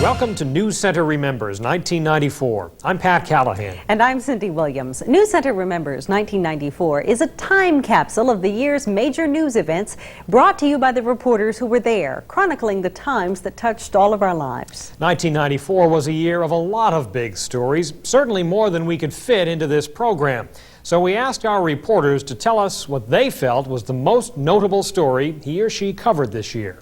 Welcome to Newscenter Remembers 1994. I'm Pat Callahan. And I'm Cindy Williams. Newscenter Remembers 1994 is a time capsule of the year's major news events brought to you by the reporters who were there, chronicling the times that touched all of our lives. 1994 was a year of a lot of big stories, certainly more than we could fit into this program. So we asked our reporters to tell us what they felt was the most notable story he or she covered this year.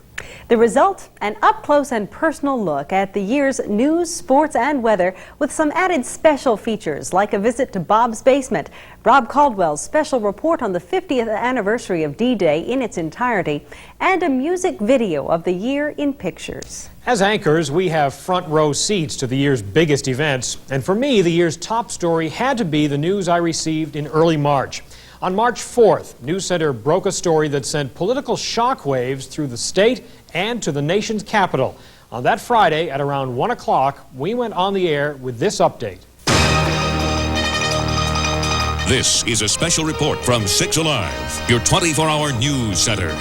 The result, an up-close and personal look at the year's news, sports, and weather with some added special features like a visit to Bob's basement, Rob Caldwell's special report on the 50th anniversary of D-Day in its entirety, and a music video of the year in pictures. As anchors, we have front row seats to the year's biggest events, and for me, the year's top story had to be the news I received in early March. On March 4th, Newscenter broke a story that sent political shockwaves through the state and to the nation's capital. On that Friday at around 1 o'clock, we went on the air with this update. This is a special report from 6 Alive, your 24-hour news center.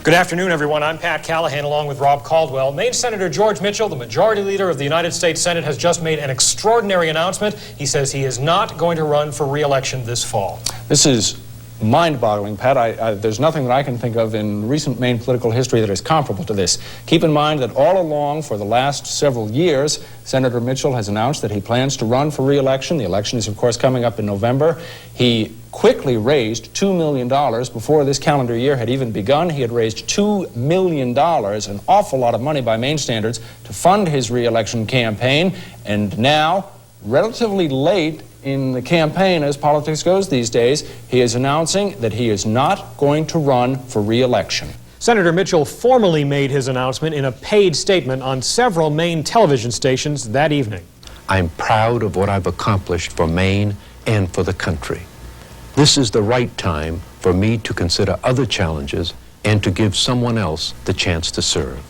Good afternoon, everyone. I'm Pat Callahan along with Rob Caldwell. Maine Senator George Mitchell, the Majority Leader of the United States Senate, has just made an extraordinary announcement. He says he is not going to run for re-election this fall. This is mind-boggling, Pat. There's nothing that I can think of in recent Maine political history that is comparable to this. Keep in mind that all along for the last several years, Senator Mitchell has announced that he plans to run for re-election. The election is, of course, coming up in November. He quickly raised $2 million before this calendar year had even begun. He had raised $2 million, an awful lot of money by Maine standards, to fund his re-election campaign. And now, relatively late in the campaign, as politics goes these days, he is announcing that he is not going to run for re-election. Senator Mitchell formally made his announcement in a paid statement on several Maine television stations that evening. I'm proud of what I've accomplished for Maine and for the country. This is the right time for me to consider other challenges and to give someone else the chance to serve.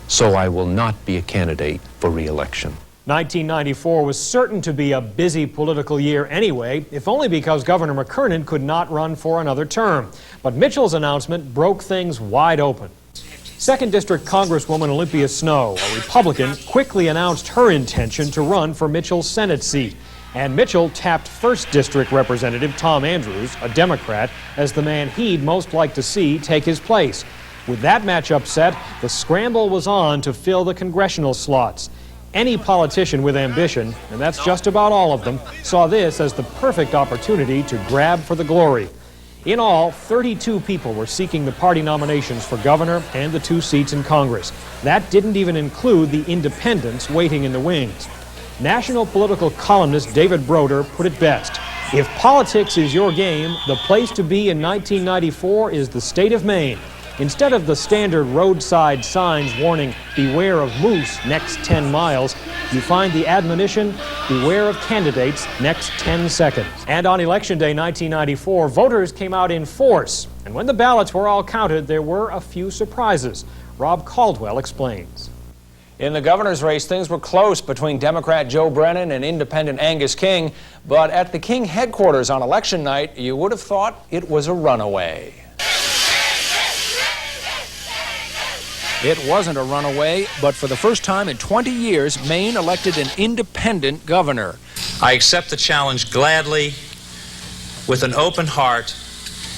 So I will not be a candidate for re-election. 1994 was certain to be a busy political year anyway, if only because Governor McKernan could not run for another term. But Mitchell's announcement broke things wide open. 2nd District Congresswoman Olympia Snowe, a Republican, quickly announced her intention to run for Mitchell's Senate seat. And Mitchell tapped 1st District Representative Tom Andrews, a Democrat, as the man he'd most like to see take his place. With that matchup set, the scramble was on to fill the congressional slots. Any politician with ambition, and that's just about all of them, saw this as the perfect opportunity to grab for the glory. In all, 32 people were seeking the party nominations for governor and the 2 seats in Congress. That didn't even include the independents waiting in the wings. National political columnist David Broder put it best. If politics is your game, the place to be in 1994 is the state of Maine. Instead of the standard roadside signs warning, beware of moose next 10 miles, you find the admonition, beware of candidates next 10 seconds. And on Election Day 1994, voters came out in force. And when the ballots were all counted, there were a few surprises. Rob Caldwell explains. In the governor's race, things were close between Democrat Joe Brennan and independent Angus King. But at the King headquarters on election night, you would have thought it was a runaway. It wasn't a runaway, but for the first time in 20 years, Maine elected an independent governor. I accept the challenge gladly, with an open heart,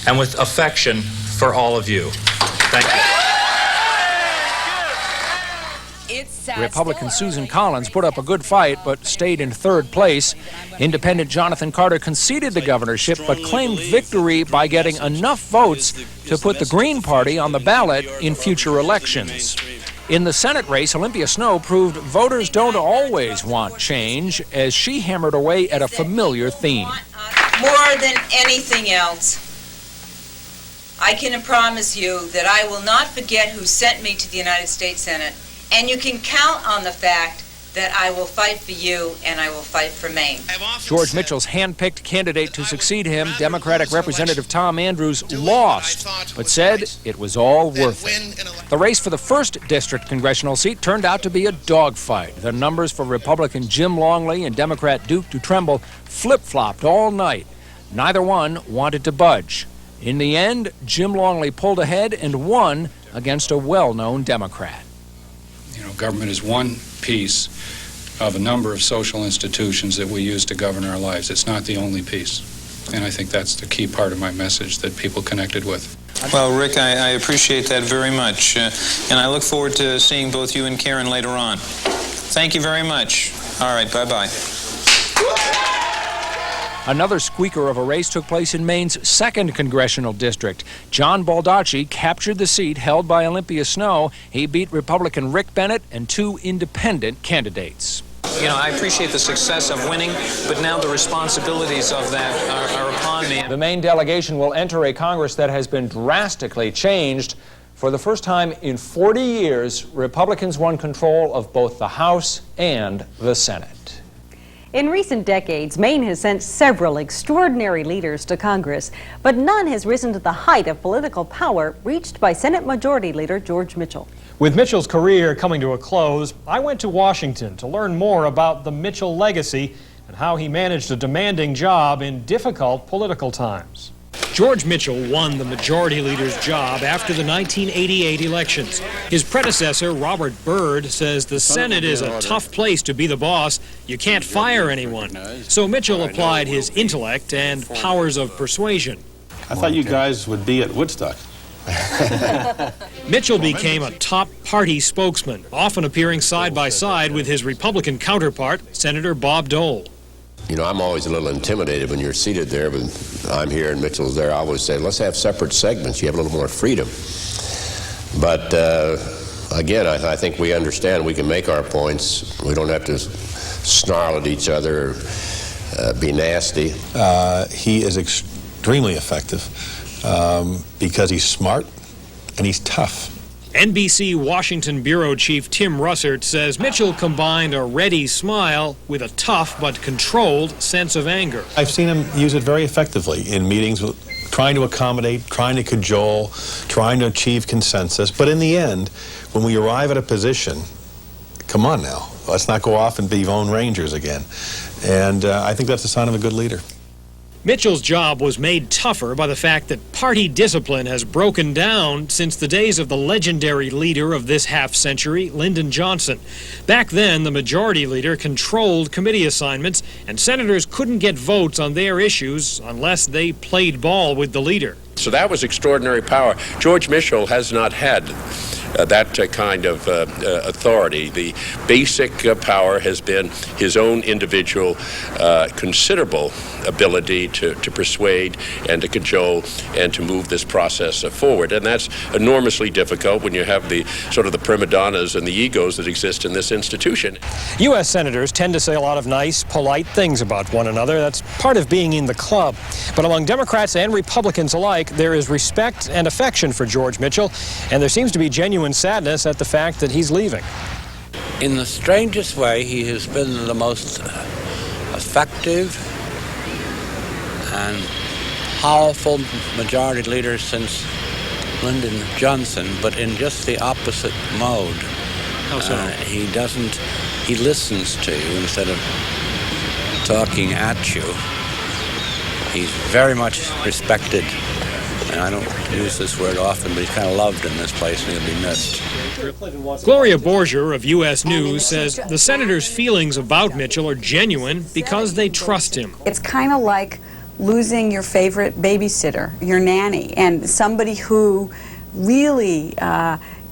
and with affection for all of you. Thank you. Republican Susan Collins put up a good fight, but stayed in 3rd place. Independent Jonathan Carter conceded the governorship, but claimed victory by getting enough votes to put the Green Party on the ballot in future elections. In the Senate race, Olympia Snowe proved voters don't always want change, as she hammered away at a familiar theme. More than anything else, I can promise you that I will not forget who sent me to the United States Senate. And you can count on the fact that I will fight for you and I will fight for Maine. George Mitchell's hand-picked candidate to succeed him, Democratic Representative Tom Andrews, lost, but said it was all worth it. The race for the 1st District congressional seat turned out to be a dogfight. The numbers for Republican Jim Longley and Democrat Duke Dutremble flip-flopped all night. Neither one wanted to budge. In the end, Jim Longley pulled ahead and won against a well-known Democrat. You know, Government is one piece of a number of social institutions that we use to govern our lives. It's not the only piece. And I think that's the key part of my message that people connected with. Well, Rick, I appreciate that very much. And I look forward to seeing both you and Karen later on. Thank you very much. All right, bye-bye. Another squeaker of a race took place in Maine's 2nd congressional district. John Baldacci captured the seat held by Olympia Snow. He beat Republican Rick Bennett and 2 independent candidates. You know, I appreciate the success of winning, but now the responsibilities of that are upon me. The Maine delegation will enter a Congress that has been drastically changed. For the first time in 40 years, Republicans won control of both the House and the Senate. In recent decades, Maine has sent several extraordinary leaders to Congress, but none has risen to the height of political power reached by Senate Majority Leader George Mitchell. With Mitchell's career coming to a close, I went to Washington to learn more about the Mitchell legacy and how he managed a demanding job in difficult political times. George Mitchell won the Majority Leader's job after the 1988 elections. His predecessor, Robert Byrd, says the Senate is a tough place to be the boss. You can't fire anyone. So Mitchell applied his intellect and powers of persuasion. I thought you guys would be at Woodstock. Mitchell became a top party spokesman, often appearing side by side with his Republican counterpart, Senator Bob Dole. You know, I'm always a little intimidated when you're seated there, but I'm here and Mitchell's there. I always say, let's have separate segments. You have a little more freedom. But again, I think we understand we can make our points. We don't have to snarl at each other or be nasty. He is extremely effective because he's smart and he's tough. NBC Washington Bureau Chief Tim Russert says Mitchell combined a ready smile with a tough but controlled sense of anger. I've seen him use it very effectively in meetings, trying to accommodate, trying to cajole, trying to achieve consensus. But in the end, when we arrive at a position, come on now, let's not go off and be Lone Rangers again. And I think that's a sign of a good leader. Mitchell's job was made tougher by the fact that party discipline has broken down since the days of the legendary leader of this half-century, Lyndon Johnson. Back then, the Majority Leader controlled committee assignments, and senators couldn't get votes on their issues unless they played ball with the leader. So that was extraordinary power. George Mitchell has not had that kind of authority. The basic power has been his own individual considerable ability to persuade and to cajole and to move this process forward. And that's enormously difficult when you have the sort of the prima donnas and the egos that exist in this institution. U.S. senators tend to say a lot of nice, polite things about one another. That's part of being in the club. But among Democrats and Republicans alike, there is respect and affection for George Mitchell, and there seems to be genuine sadness at the fact that he's leaving. In the strangest way, he has been the most effective and powerful majority leader since Lyndon Johnson, but in just the opposite mode. How so? He listens to you instead of talking at you. He's very much respected, and I don't use this word often, but he's kind of loved in this place, and he'll be missed. Gloria Borger of U.S. News says the senators' feelings about Mitchell are genuine because they trust him. It's kind of like losing your favorite babysitter, your nanny, and somebody who really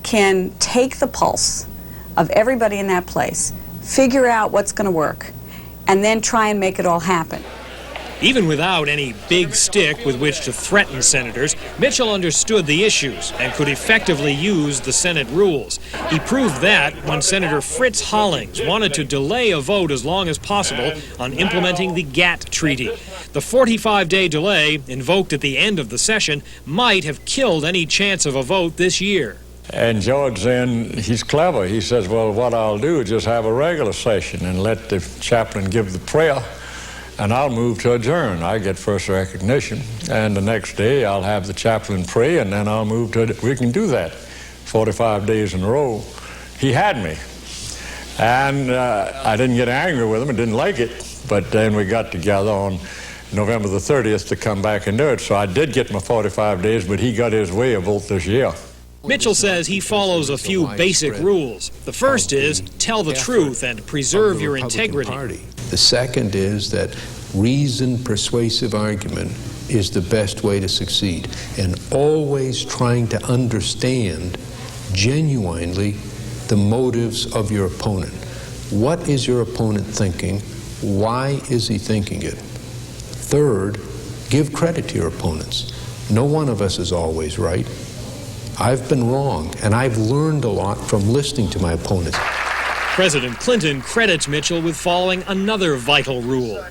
can take the pulse of everybody in that place, figure out what's going to work, and then try and make it all happen. Even without any big stick with which to threaten senators, Mitchell understood the issues and could effectively use the Senate rules. He proved that when Senator Fritz Hollings wanted to delay a vote as long as possible on implementing the GATT treaty. The 45-day delay, invoked at the end of the session, might have killed any chance of a vote this year. And George then, he's clever. He says, well, what I'll do is just have a regular session and let the chaplain give the prayer, and I'll move to adjourn. I get first recognition, and the next day I'll have the chaplain pray, and then I'll move to it. We can do that 45 days in a row. He had me, and I didn't get angry with him. I didn't like it, but then we got together on November the 30th to come back and do it. So I did get my 45 days, but he got his way a vote this year. Mitchell says he follows a few basic rules. The first is tell the truth and preserve your integrity. The second is that reasoned, persuasive argument is the best way to succeed, and always trying to understand genuinely the motives of your opponent. What is your opponent thinking? Why is he thinking it? Third, give credit to your opponents. No one of us is always right. I've been wrong, and I've learned a lot from listening to my opponents. President Clinton credits Mitchell with following another vital rule.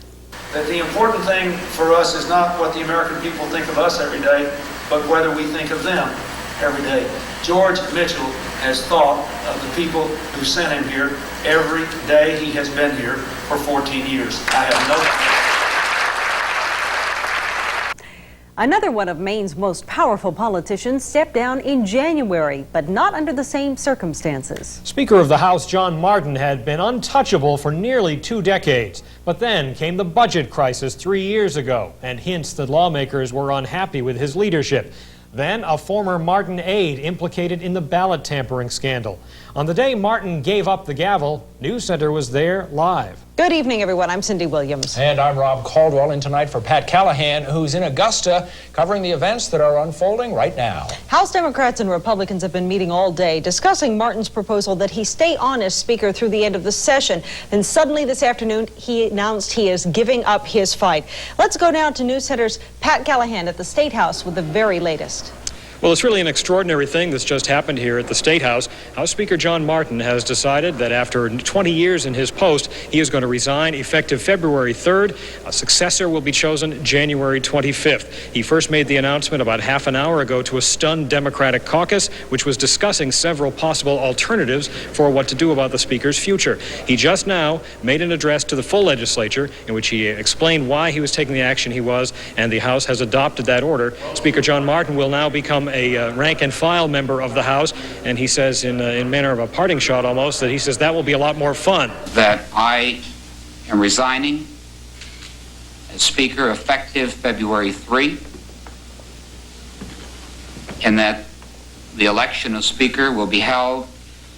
That the important thing for us is not what the American people think of us every day, but whether we think of them every day. George Mitchell has thought of the people who sent him here every day he has been here for 14 years. I have no doubt. Another one of Maine's most powerful politicians stepped down in January, but not under the same circumstances. Speaker of the House John Martin had been untouchable for nearly 2 decades. But then came the budget crisis 3 years ago, and hints that lawmakers were unhappy with his leadership. Then a former Martin aide implicated in the ballot tampering scandal. On the day Martin gave up the gavel, Newscenter was there live. Good evening, everyone. I'm Cindy Williams. And I'm Rob Caldwell, in tonight for Pat Callahan, who's in Augusta covering the events that are unfolding right now. House Democrats and Republicans have been meeting all day discussing Martin's proposal that he stay on as Speaker through the end of the session. Then suddenly this afternoon, he announced he is giving up his fight. Let's go now to Newscenter's Pat Callahan at the State House with the very latest. Well, it's really an extraordinary thing that's just happened here at the State House. House Speaker John Martin has decided that after 20 years in his post, he is going to resign effective February 3rd. A successor will be chosen January 25th. He first made the announcement about half an hour ago to a stunned Democratic caucus, which was discussing several possible alternatives for what to do about the Speaker's future. He just now made an address to the full legislature in which he explained why he was taking the action he was, and the House has adopted that order. Speaker John Martin will now become a rank-and-file member of the House, and he says in manner of a parting shot almost that he says that will be a lot more fun. That I am resigning as Speaker effective February 3, and that the election of Speaker will be held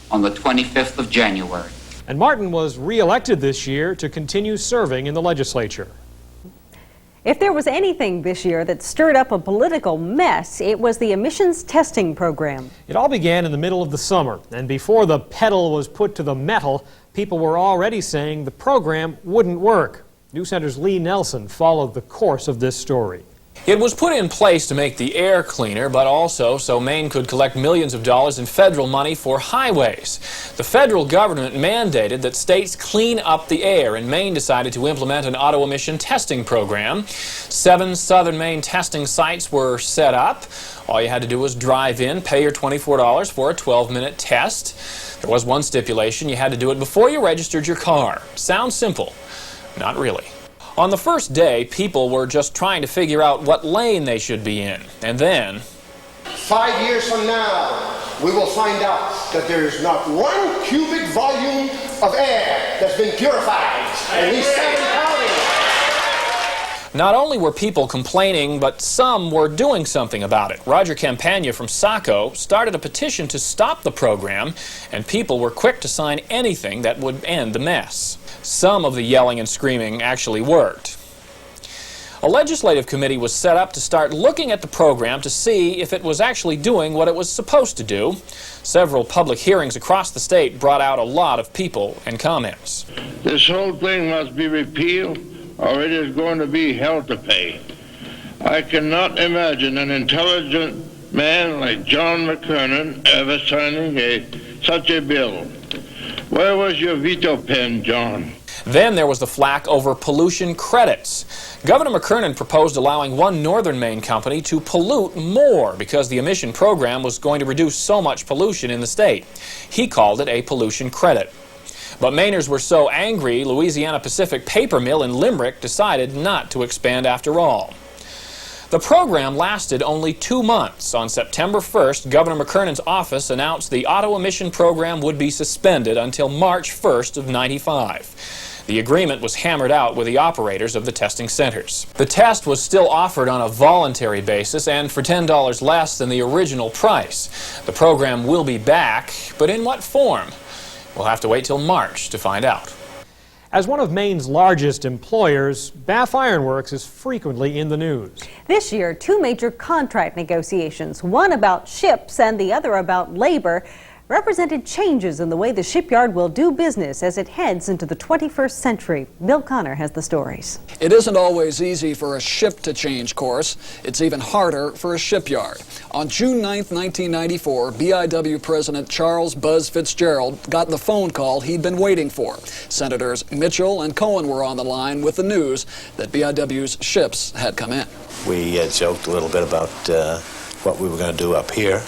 on the 25th of January. And Martin was re-elected this year to continue serving in the legislature. If there was anything this year that stirred up a political mess, it was the emissions testing program. It all began in the middle of the summer, and before the pedal was put to the metal, people were already saying the program wouldn't work. Newscenter's Lee Nelson followed the course of this story. It was put in place to make the air cleaner, but also so Maine could collect millions of dollars in federal money for highways. The federal government mandated that states clean up the air, and Maine decided to implement an auto emission testing program. 7 southern Maine testing sites were set up. All you had to do was drive in, pay your $24 for a 12-minute test. There was one stipulation: you had to do it before you registered your car. Sounds simple. Not really. On the first day, people were just trying to figure out what lane they should be in. And then 5 years from now, we will find out that there is not 1 cubic volume of air that's been purified in these 7 counties. Not only were people complaining, but some were doing something about it. Roger Campagna from Saco started a petition to stop the program, and people were quick to sign anything that would end the mess. Some of the yelling and screaming actually worked. A legislative committee was set up to start looking at the program to see if it was actually doing what it was supposed to do. Several public hearings across the state brought out a lot of people and comments. This whole thing must be repealed, or it is going to be hell to pay. I cannot imagine an intelligent man like John McKernan ever signing such a bill. Where was your veto pen, John? Then there was the flack over pollution credits. Governor McKernan proposed allowing one northern Maine company to pollute more because the emission program was going to reduce so much pollution in the state. He called it a pollution credit. But Mainers were so angry, Louisiana Pacific Paper Mill in Limerick decided not to expand after all. The program lasted only 2 months. On September 1st, Governor McKernan's office announced the auto emission program would be suspended until March 1st of '95. The agreement was hammered out with the operators of the testing centers. The test was still offered on a voluntary basis and for $10 less than the original price. The program will be back, but in what form? We'll have to wait till March to find out. As one of Maine's largest employers, Bath Iron Works is frequently in the news. This year, two major contract negotiations, one about ships and the other about labor, represented changes in the way the shipyard will do business as it heads into the 21st century. Bill Connor has the stories. It isn't always easy for a ship to change course. It's even harder for a shipyard. On June 9, 1994, BIW President Charles Buzz Fitzgerald got the phone call he'd been waiting for. Senators Mitchell and Cohen were on the line with the news that BIW's ships had come in. We joked a little bit about what we were going to do up here.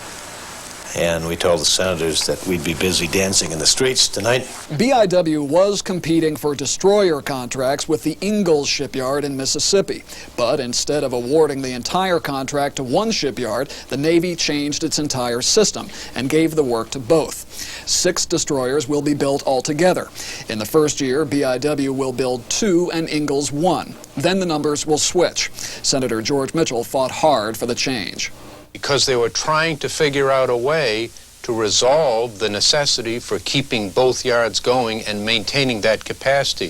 And we told the senators that we'd be busy dancing in the streets tonight. BIW was competing for destroyer contracts with the Ingalls shipyard in Mississippi. But instead of awarding the entire contract to one shipyard, the Navy changed its entire system and gave the work to both. 6 destroyers will be built altogether. In the first year, BIW will build 2 and Ingalls 1. Then the numbers will switch. Senator George Mitchell fought hard for the change. Because they were trying to figure out a way to resolve the necessity for keeping both yards going and maintaining that capacity.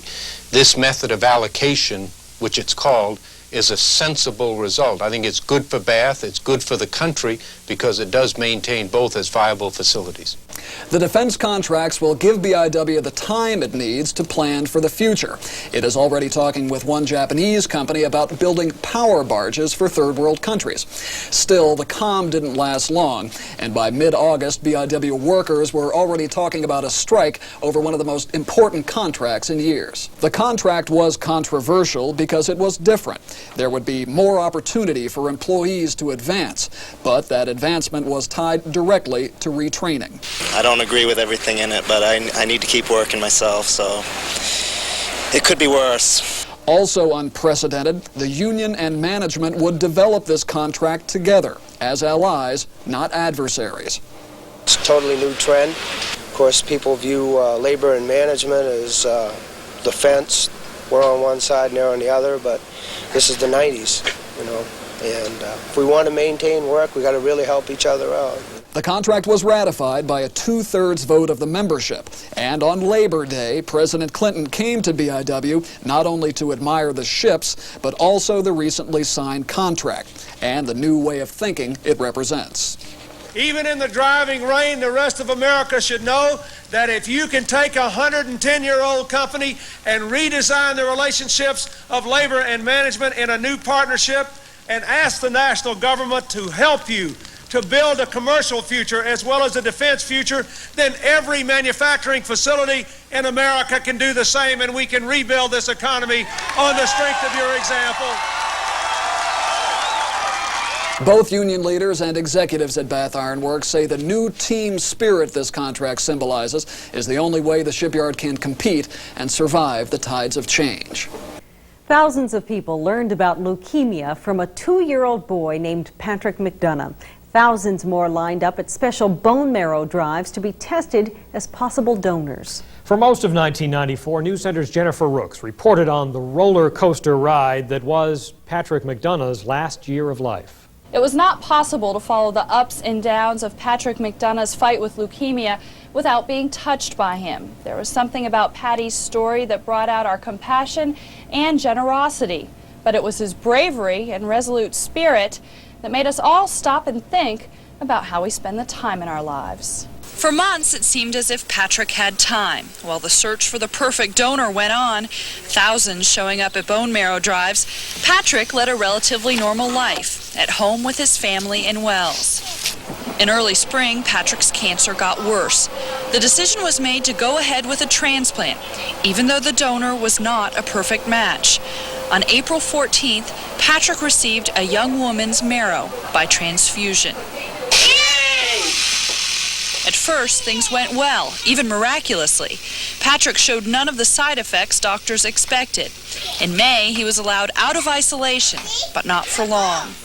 This method of allocation, which it's called, is a sensible result. I think it's good for Bath, it's good for the country, because it does maintain both as viable facilities. The defense contracts will give BIW the time it needs to plan for the future. It is already talking with one Japanese company about building power barges for third world countries. Still, the calm didn't last long, and by mid-August, BIW workers were already talking about a strike over one of the most important contracts in years. The contract was controversial because it was different. There would be more opportunity for employees to advance, but that advancement was tied directly to retraining. I don't agree with everything in it, but I need to keep working myself, so it could be worse. Also unprecedented, the union and management would develop this contract together as allies, not adversaries. It's a totally new trend. Of course, people view labor and management as defense. We're on one side and they're on the other, but this is the 90s, you know, and if we want to maintain work, we got to really help each other out. The contract was ratified by a 2/3 vote of the membership, and on Labor Day, President Clinton came to BIW not only to admire the ships, but also the recently signed contract and the new way of thinking it represents. Even in the driving rain, the rest of America should know that if you can take a 110-year-old company and redesign the relationships of labor and management in a new partnership and ask the national government to help you to build a commercial future as well as a defense future, then every manufacturing facility in America can do the same, and we can rebuild this economy on the strength of your example. Both union leaders and executives at Bath Iron Works say the new team spirit this contract symbolizes is the only way the shipyard can compete and survive the tides of change. Thousands of people learned about leukemia from a 2-year-old boy named Patrick McDonough. Thousands more lined up at special bone marrow drives to be tested as possible donors. For most of 1994, Newscenter's Jennifer Rooks reported on the roller coaster ride that was Patrick McDonough's last year of life. It was not possible to follow the ups and downs of Patrick McDonough's fight with leukemia without being touched by him. There was something about Patty's story that brought out our compassion and generosity, but it was his bravery and resolute spirit that made us all stop and think about how we spend the time in our lives. For months, it seemed as if Patrick had time. While the search for the perfect donor went on, thousands showing up at bone marrow drives, Patrick led a relatively normal life, at home with his family in Wells. In early spring, Patrick's cancer got worse. The decision was made to go ahead with a transplant, even though the donor was not a perfect match. On April 14th, Patrick received a young woman's marrow by transfusion. At first, things went well, even miraculously. Patrick showed none of the side effects doctors expected. In May, he was allowed out of isolation, but not for long.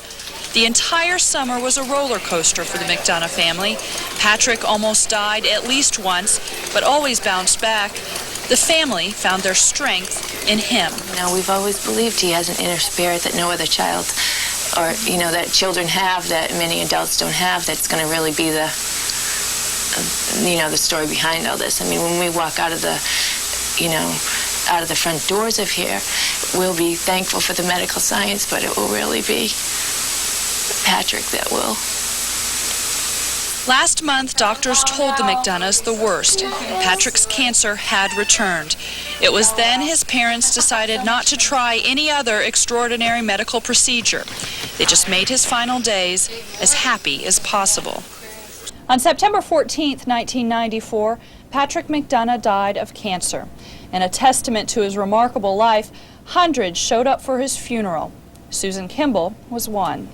The entire summer was a roller coaster for the McDonough family. Patrick almost died at least once, but always bounced back. The family found their strength in him. We've always believed he has an inner spirit that no other child, or, that children have that many adults don't have, that's going to really be the story behind all this. I mean, when we walk out of the front doors of here, we'll be thankful for the medical science, but it will really be Patrick that will. Last month, doctors told the McDonoughs the worst. Patrick's cancer had returned. It was then his parents decided not to try any other extraordinary medical procedure. They just made his final days as happy as possible. On September 14, 1994, Patrick McDonough died of cancer. In a testament to his remarkable life, hundreds showed up for his funeral. Susan Kimball was one.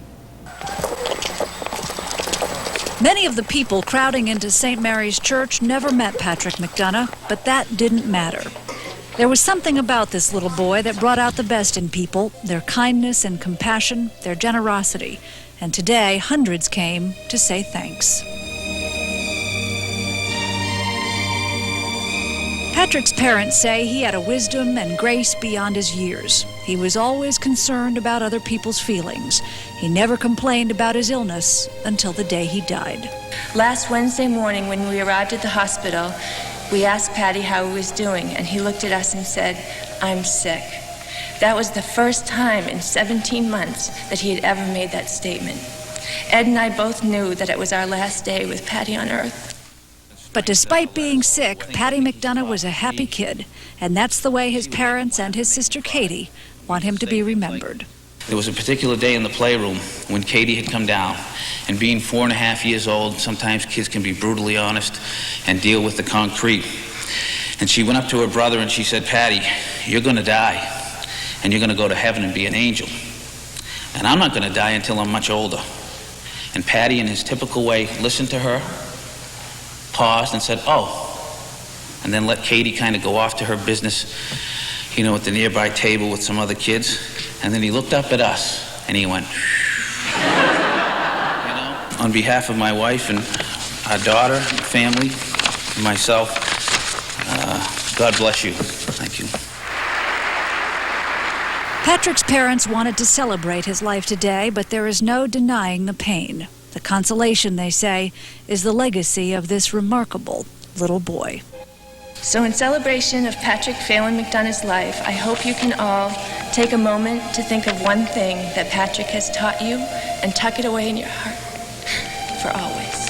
Many of the people crowding into St. Mary's Church never met Patrick McDonough, but that didn't matter. There was something about this little boy that brought out the best in people, their kindness and compassion, their generosity. And today, hundreds came to say thanks. Patrick's parents say he had a wisdom and grace beyond his years. He was always concerned about other people's feelings. He never complained about his illness until the day he died. Last Wednesday morning when we arrived at the hospital, we asked Patty how he was doing, and he looked at us and said, "I'm sick." That was the first time in 17 months that he had ever made that statement. Ed and I both knew that it was our last day with Patty on Earth. But despite being sick, Patty McDonough was a happy kid, and that's the way his parents and his sister Katie want him to be remembered. There was a particular day in the playroom when Katie had come down, and being 4.5 years old, sometimes kids can be brutally honest and deal with the concrete. And she went up to her brother and she said, "Patty, you're going to die, and you're going to go to heaven and be an angel. And I'm not going to die until I'm much older." And Patty, in his typical way, listened to her, paused and said, "Oh," and then let Katie kind of go off to her business, at the nearby table with some other kids. And then he looked up at us and he went, On behalf of my wife and our daughter, and family, and myself, God bless you. Thank you. Patrick's parents wanted to celebrate his life today, but there is no denying the pain. The consolation, they say, is the legacy of this remarkable little boy. So in celebration of Patrick Phelan McDonough's life, I hope you can all take a moment to think of one thing that Patrick has taught you and tuck it away in your heart for always.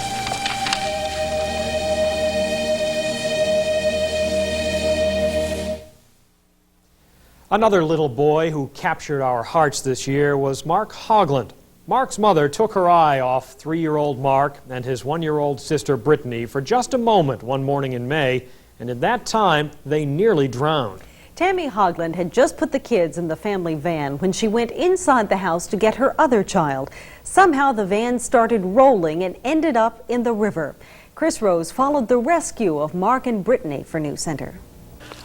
Another little boy who captured our hearts this year was Mark Hogland. Mark's mother took her eye off 3-year-old Mark and his 1-year-old sister Brittany for just a moment one morning in May, and at that time, they nearly drowned. Tammy Hogland had just put the kids in the family van when she went inside the house to get her other child. Somehow the van started rolling and ended up in the river. Chris Rose followed the rescue of Mark and Brittany for Newscenter.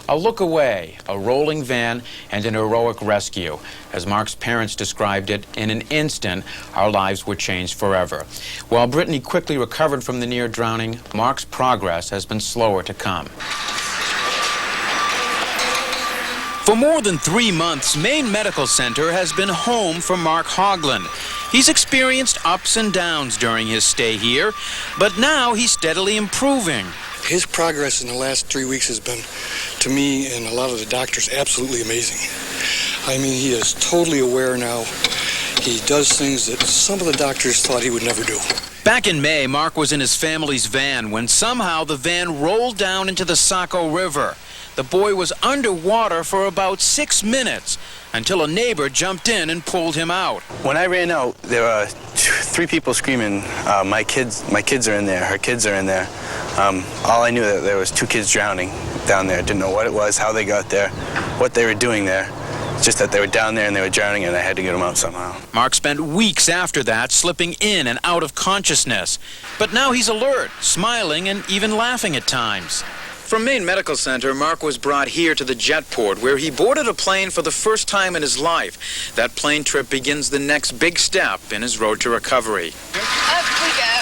A look away, a rolling van, and an heroic rescue. As Mark's parents described it, in an instant, our lives were changed forever. While Brittany quickly recovered from the near drowning, Mark's progress has been slower to come. For more than 3 months, Maine Medical Center has been home for Mark Hogland. He's experienced ups and downs during his stay here, but now he's steadily improving. His progress in the last 3 weeks has been, to me and a lot of the doctors, absolutely amazing. I mean, he is totally aware now. He does things that some of the doctors thought he would never do. Back in May, Mark was in his family's van when somehow the van rolled down into the Saco River. The boy was underwater for about 6 minutes until a neighbor jumped in and pulled him out. When I ran out, there were 3 people screaming, my kids are in there, her kids are in there. All I knew that there was 2 kids drowning down there. Didn't know what it was, how they got there, what they were doing there. Just that they were down there and they were drowning and I had to get them out somehow. Mark spent weeks after that slipping in and out of consciousness. But now he's alert, smiling and even laughing at times. From Maine Medical Center, Mark was brought here to the jetport where he boarded a plane for the first time in his life. That plane trip begins the next big step in his road to recovery. Up we go.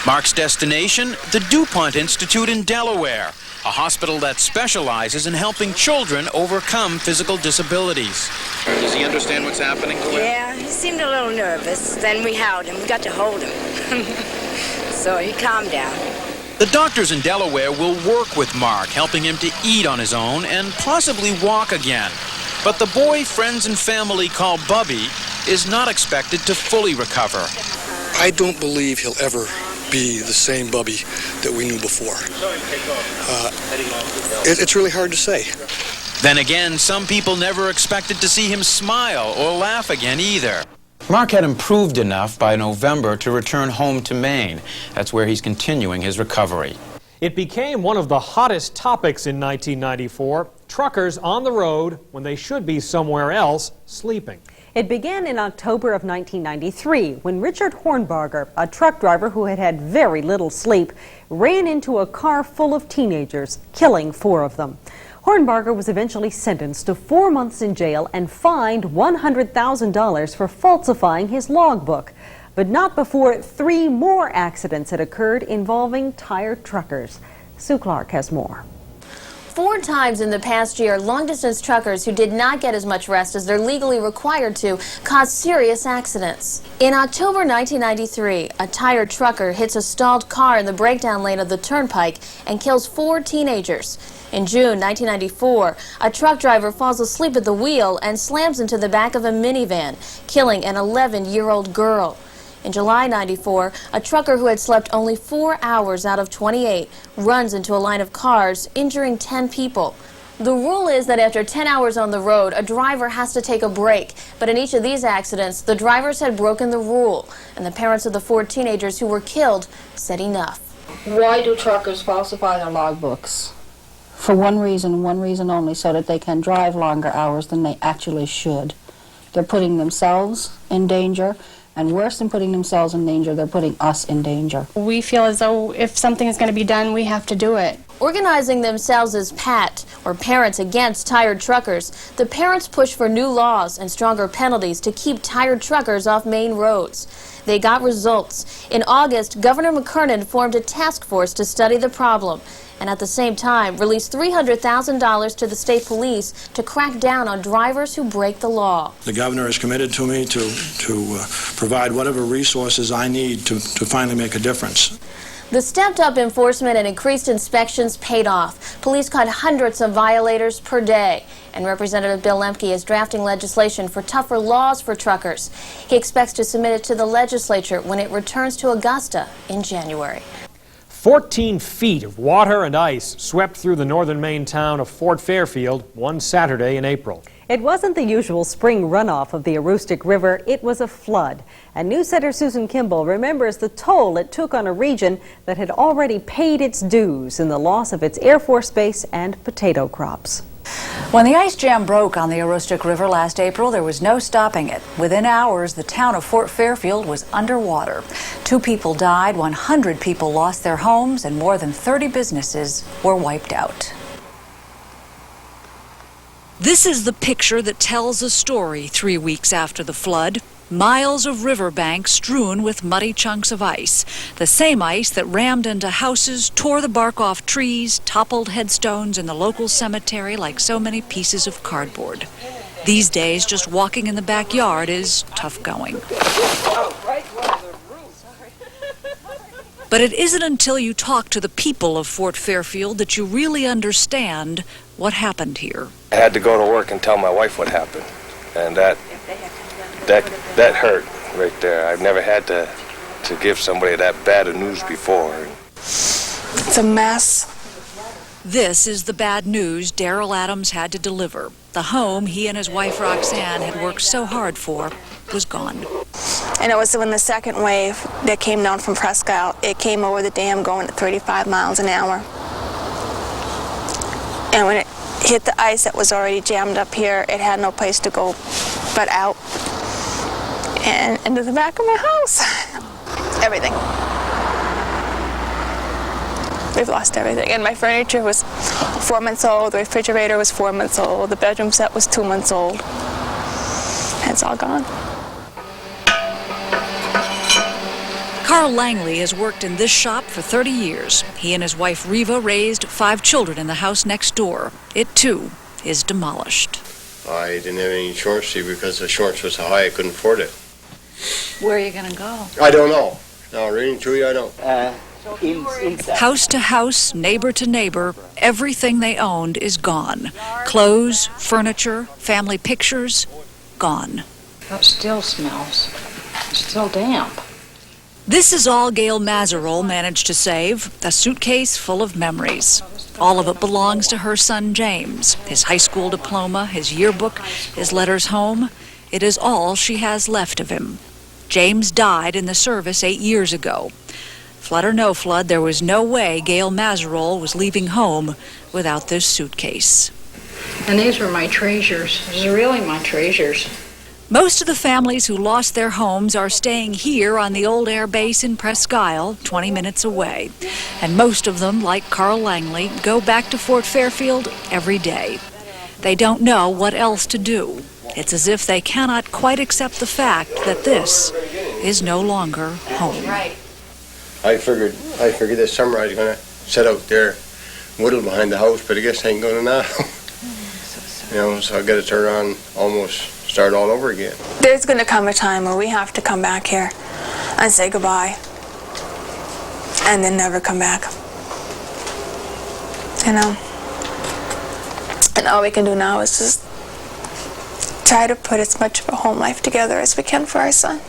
Mark's destination, the DuPont Institute in Delaware, a hospital that specializes in helping children overcome physical disabilities. Does he understand what's happening to him? Yeah, he seemed a little nervous. Then we held him. We got to hold him. So he calmed down. The doctors in Delaware will work with Mark, helping him to eat on his own and possibly walk again. But the boy friends and family call Bubby is not expected to fully recover. I don't believe he'll ever be the same Bubby that we knew before. It's really hard to say. Then again, some people never expected to see him smile or laugh again either. Mark had improved enough by November to return home to Maine. That's where he's continuing his recovery. It became one of the hottest topics in 1994, truckers on the road when they should be somewhere else sleeping. It began in October of 1993 when Richard Hornbarger, a truck driver who had had very little sleep, ran into a car full of teenagers, killing 4 of them. Hornbarger was eventually sentenced to 4 months in jail and fined $100,000 for falsifying his logbook. But not before 3 more accidents had occurred involving tired truckers. Sue Clark has more. 4 times in the past year, long-distance truckers who did not get as much rest as they're legally required to caused serious accidents. In October 1993, a tired trucker hits a stalled car in the breakdown lane of the turnpike and kills 4 teenagers. In June 1994, a truck driver falls asleep at the wheel and slams into the back of a minivan, killing an 11-year-old girl. In July 94, a trucker who had slept only 4 hours out of 28 runs into a line of cars, injuring 10 people. The rule is that after 10 hours on the road, a driver has to take a break. But in each of these accidents, the drivers had broken the rule, and the parents of the 4 teenagers who were killed said enough. Why do truckers falsify their logbooks? For one reason only, so that they can drive longer hours than they actually should. They're putting themselves in danger. And worse than putting themselves in danger, they're putting us in danger. We feel as though if something is going to be done, we have to do it. Organizing themselves as PAT, or Parents Against Tired Truckers, the parents push for new laws and stronger penalties to keep tired truckers off Maine roads. They got results. In August, Governor McKernan formed a task force to study the problem, and at the same time released $300,000 to the state police to crack down on drivers who break the law. The governor is committed to me to provide whatever resources I need to finally make a difference. The stepped-up enforcement and increased inspections paid off. Police caught hundreds of violators per day, and Representative Bill Lemke is drafting legislation for tougher laws for truckers. He expects to submit it to the legislature when it returns to Augusta in January. 14 feet of water and ice swept through the northern Maine town of Fort Fairfield one Saturday in April. It wasn't the usual spring runoff of the Aroostook River, it was a flood. And Newscenter Susan Kimball remembers the toll it took on a region that had already paid its dues in the loss of its Air Force Base and potato crops. When the ice jam broke on the Aroostook River last April, there was no stopping it. Within hours, the town of Fort Fairfield was underwater. 2 people died, 100 people lost their homes, and more than 30 businesses were wiped out. This is the picture that tells a story 3 weeks after the flood. Miles of riverbank strewn with muddy chunks of ice. The same ice that rammed into houses, tore the bark off trees, toppled headstones in the local cemetery like so many pieces of cardboard. These days, just walking in the backyard is tough going. But it isn't until you talk to the people of Fort Fairfield that you really understand what happened here. I had to go to work and tell my wife what happened, and that hurt right there. I've never had to give somebody that bad of news before. It's a mess. This is the bad news Darrell Adams had to deliver. The home he and his wife Roxanne had worked so hard for was gone. And it was when the second wave that came down from Prescott, it came over the dam going at 35 miles an hour. And when it hit the ice that was already jammed up here, it had no place to go but out and into the back of my house. Everything. We've lost everything. And my furniture was 4 months old, the refrigerator was 4 months old, the bedroom set was 2 months old. It's all gone. Carl Langley has worked in this shop for 30 years. He and his wife Reva raised 5 children in the house next door. It, too, is demolished. I didn't have any insurance, see, because the insurance was so high I couldn't afford it. Where are you going to go? I don't know. No, really and truly, I don't. House to house, neighbor to neighbor, everything they owned is gone. Clothes, furniture, family pictures, gone. It still smells. It's still damp. This is all Gail Mazerol managed to save, a suitcase full of memories. All of it belongs to her son James, his high school diploma, his yearbook, his letters home. It is all she has left of him. James died in the service 8 years ago. Flood or no flood, there was no way Gail Mazerol was leaving home without this suitcase. And these were my treasures. These are really my treasures. Most of the families who lost their homes are staying here on the old air base in Presque Isle, 20 minutes away. And most of them, like Carl Langley, go back to Fort Fairfield every day. They don't know what else to do. It's as if they cannot quite accept the fact that this is no longer home. I figured this summer I was going to sit out there, whittle behind the house, but I guess I ain't going to now. You know, so I got to turn around, almost start all over again. There's going to come a time where we have to come back here and say goodbye and then never come back. You know? And all we can do now is just try to put as much of a home life together as we can for our son.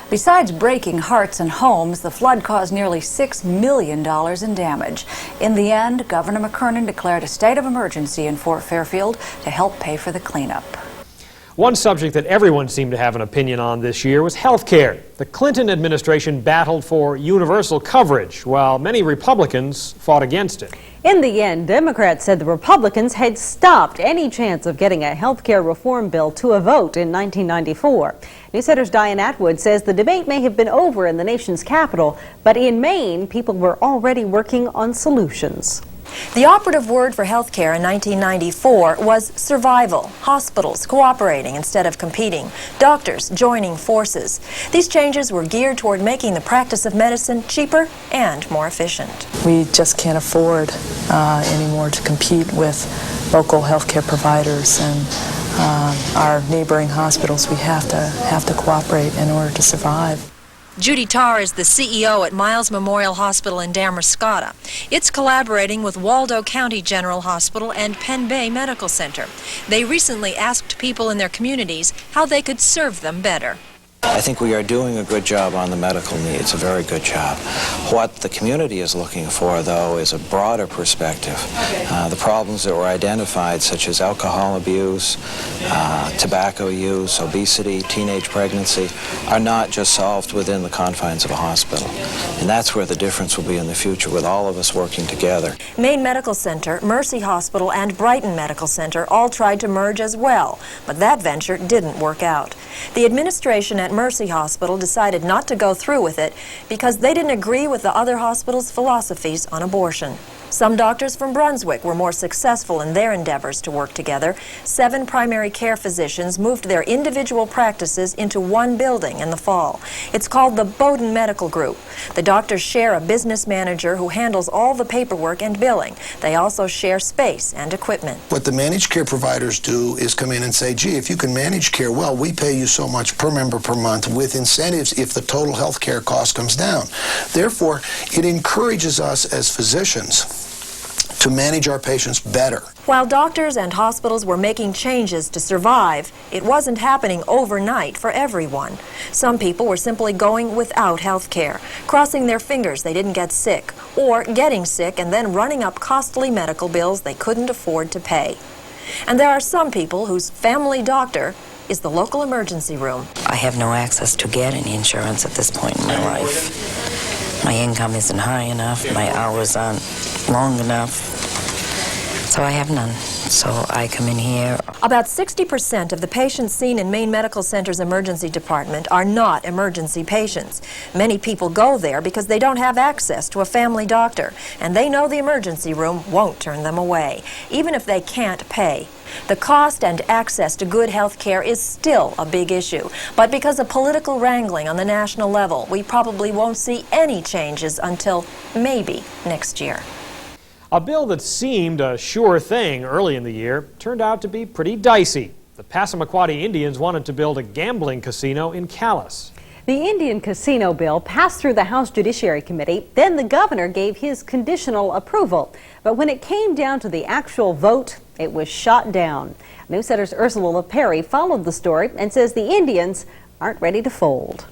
Besides breaking hearts and homes, the flood caused nearly $6 million in damage. In the end, Governor McKernan declared a state of emergency in Fort Fairfield to help pay for the cleanup. One subject that everyone seemed to have an opinion on this year was health care. The Clinton administration battled for universal coverage, while many Republicans fought against it. In the end, Democrats said the Republicans had stopped any chance of getting a health care reform bill to a vote in 1994. Newscenter's Diane Atwood says the debate may have been over in the nation's capital, but in Maine, people were already working on solutions. The operative word for health care in 1994 was survival. Hospitals cooperating instead of competing. Doctors joining forces. These changes were geared toward making the practice of medicine cheaper and more efficient. We just can't afford anymore to compete with local healthcare providers and our neighboring hospitals. We have to cooperate in order to survive. Judy Tarr is the CEO at Miles Memorial Hospital in Damariscotta. It's collaborating with Waldo County General Hospital and Penn Bay Medical Center. They recently asked people in their communities how they could serve them better. I think we are doing a good job on the medical needs, a very good job. What the community is looking for, though, is a broader perspective. The problems that were identified, such as alcohol abuse, tobacco use, obesity, teenage pregnancy, are not just solved within the confines of a hospital. And that's where the difference will be in the future, with all of us working together. Maine Medical Center, Mercy Hospital, and Brighton Medical Center all tried to merge as well, but that venture didn't work out. The administration at Mercy Hospital decided not to go through with it because they didn't agree with the other hospital's philosophies on abortion. Some doctors from Brunswick were more successful in their endeavors to work together. 7 primary care physicians moved their individual practices into one building in the fall. It's called the Bowden Medical Group. The doctors share a business manager who handles all the paperwork and billing. They also share space and equipment. What the managed care providers do is come in and say, gee, if you can manage care well, we pay you so much per member per month with incentives if the total health care cost comes down. Therefore, it encourages us as physicians to manage our patients better. While doctors and hospitals were making changes to survive, it wasn't happening overnight for everyone. Some people were simply going without health care, crossing their fingers they didn't get sick, or getting sick and then running up costly medical bills they couldn't afford to pay. And there are some people whose family doctor is the local emergency room. I have no access to get any insurance at this point in my life. My income isn't high enough, my hours aren't long enough, so I have none. So I come in here. About 60% of the patients seen in Maine Medical Center's emergency department are not emergency patients. Many people go there because they don't have access to a family doctor, and they know the emergency room won't turn them away, even if they can't pay. The cost and access to good health care is still a big issue. But because of political wrangling on the national level, we probably won't see any changes until maybe next year. A bill that seemed a sure thing early in the year turned out to be pretty dicey. The Passamaquoddy Indians wanted to build a gambling casino in Calais. The Indian casino bill passed through the House Judiciary Committee. Then the governor gave his conditional approval. But when it came down to the actual vote, it was shot down. Newscenter's Ursula LaPerry followed the story and says the Indians aren't ready to fold.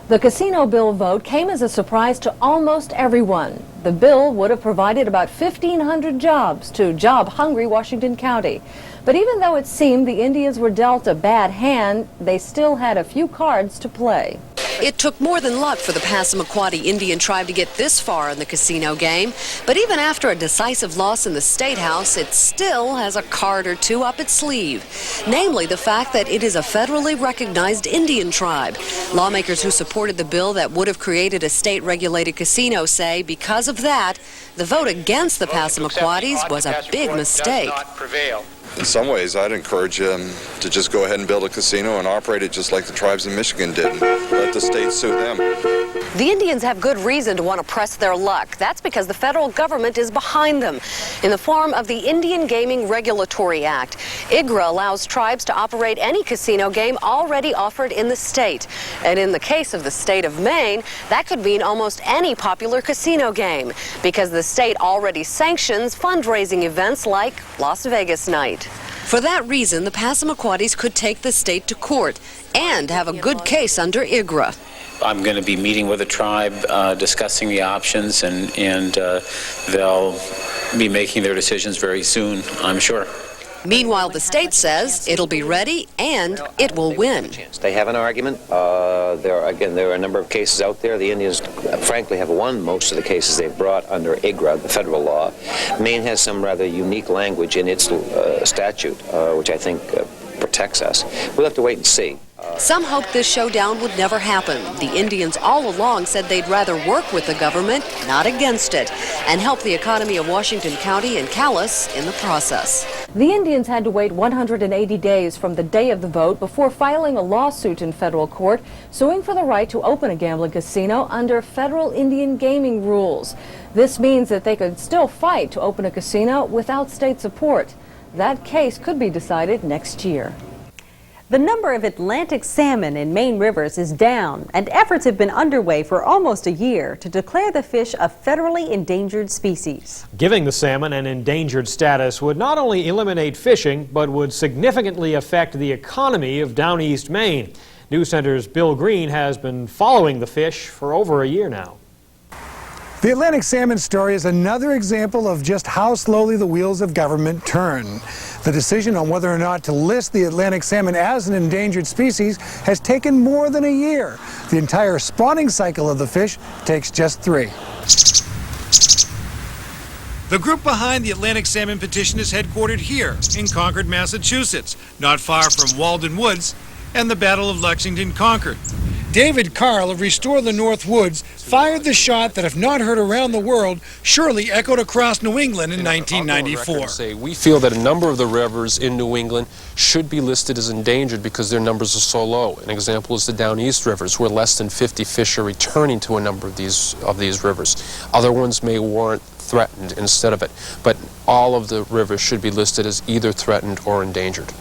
The casino bill vote came as a surprise to almost everyone. The bill would have provided about 1,500 jobs to job-hungry Washington County. But even though it seemed the Indians were dealt a bad hand, they still had a few cards to play. It took more than luck for the Passamaquoddy Indian tribe to get this far in the casino game. But even after a decisive loss in the State House, it still has a card or two up its sleeve. Namely, the fact that it is a federally recognized Indian tribe. Lawmakers who supported the bill that would have created a state-regulated casino say because of that, the vote against the Passamaquoddies was a big mistake. In some ways, I'd encourage them to just go ahead and build a casino and operate it just like the tribes in Michigan did and let the state sue them. The Indians have good reason to want to press their luck. That's because the federal government is behind them in the form of the Indian Gaming Regulatory Act. IGRA allows tribes to operate any casino game already offered in the state. And in the case of the state of Maine, that could mean almost any popular casino game because the state already sanctions fundraising events like Las Vegas Night. For that reason, the Passamaquoddies could take the state to court and have a good case under IGRA. I'm going to be meeting with the tribe, discussing the options, and they'll be making their decisions very soon, I'm sure. Meanwhile, the state says it'll be ready and it will win. They have an argument. There are a number of cases out there. The Indians, frankly, have won most of the cases they've brought under IGRA, the federal law. Maine has some rather unique language in its statute, which I think protects us. We'll have to wait and see. Some hoped this showdown would never happen. The Indians all along said they'd rather work with the government, not against it, and help the economy of Washington County and Calais in the process. The Indians had to wait 180 days from the day of the vote before filing a lawsuit in federal court, suing for the right to open a gambling casino under federal Indian gaming rules. This means that they could still fight to open a casino without state support. That case could be decided next year. The number of Atlantic salmon in Maine rivers is down, and efforts have been underway for almost a year to declare the fish a federally endangered species. Giving the salmon an endangered status would not only eliminate fishing, but would significantly affect the economy of down east Maine. Newscenter's Bill Green has been following the fish for over a year now. The Atlantic salmon story is another example of just how slowly the wheels of government turn. The decision on whether or not to list the Atlantic salmon as an endangered species has taken more than a year. The entire spawning cycle of the fish takes just 3. The group behind the Atlantic salmon petition is headquartered here in Concord, Massachusetts, not far from Walden Woods and the Battle of Lexington Concord. David Carl of Restore the North Woods fired the shot that, if not heard around the world, surely echoed across New England in 1994. We feel that a number of the rivers in New England should be listed as endangered because their numbers are so low. An example is the Down East rivers, where less than 50 fish are returning to a number of these rivers. Other ones may warrant threatened instead of it, but all of the rivers should be listed as either threatened or endangered.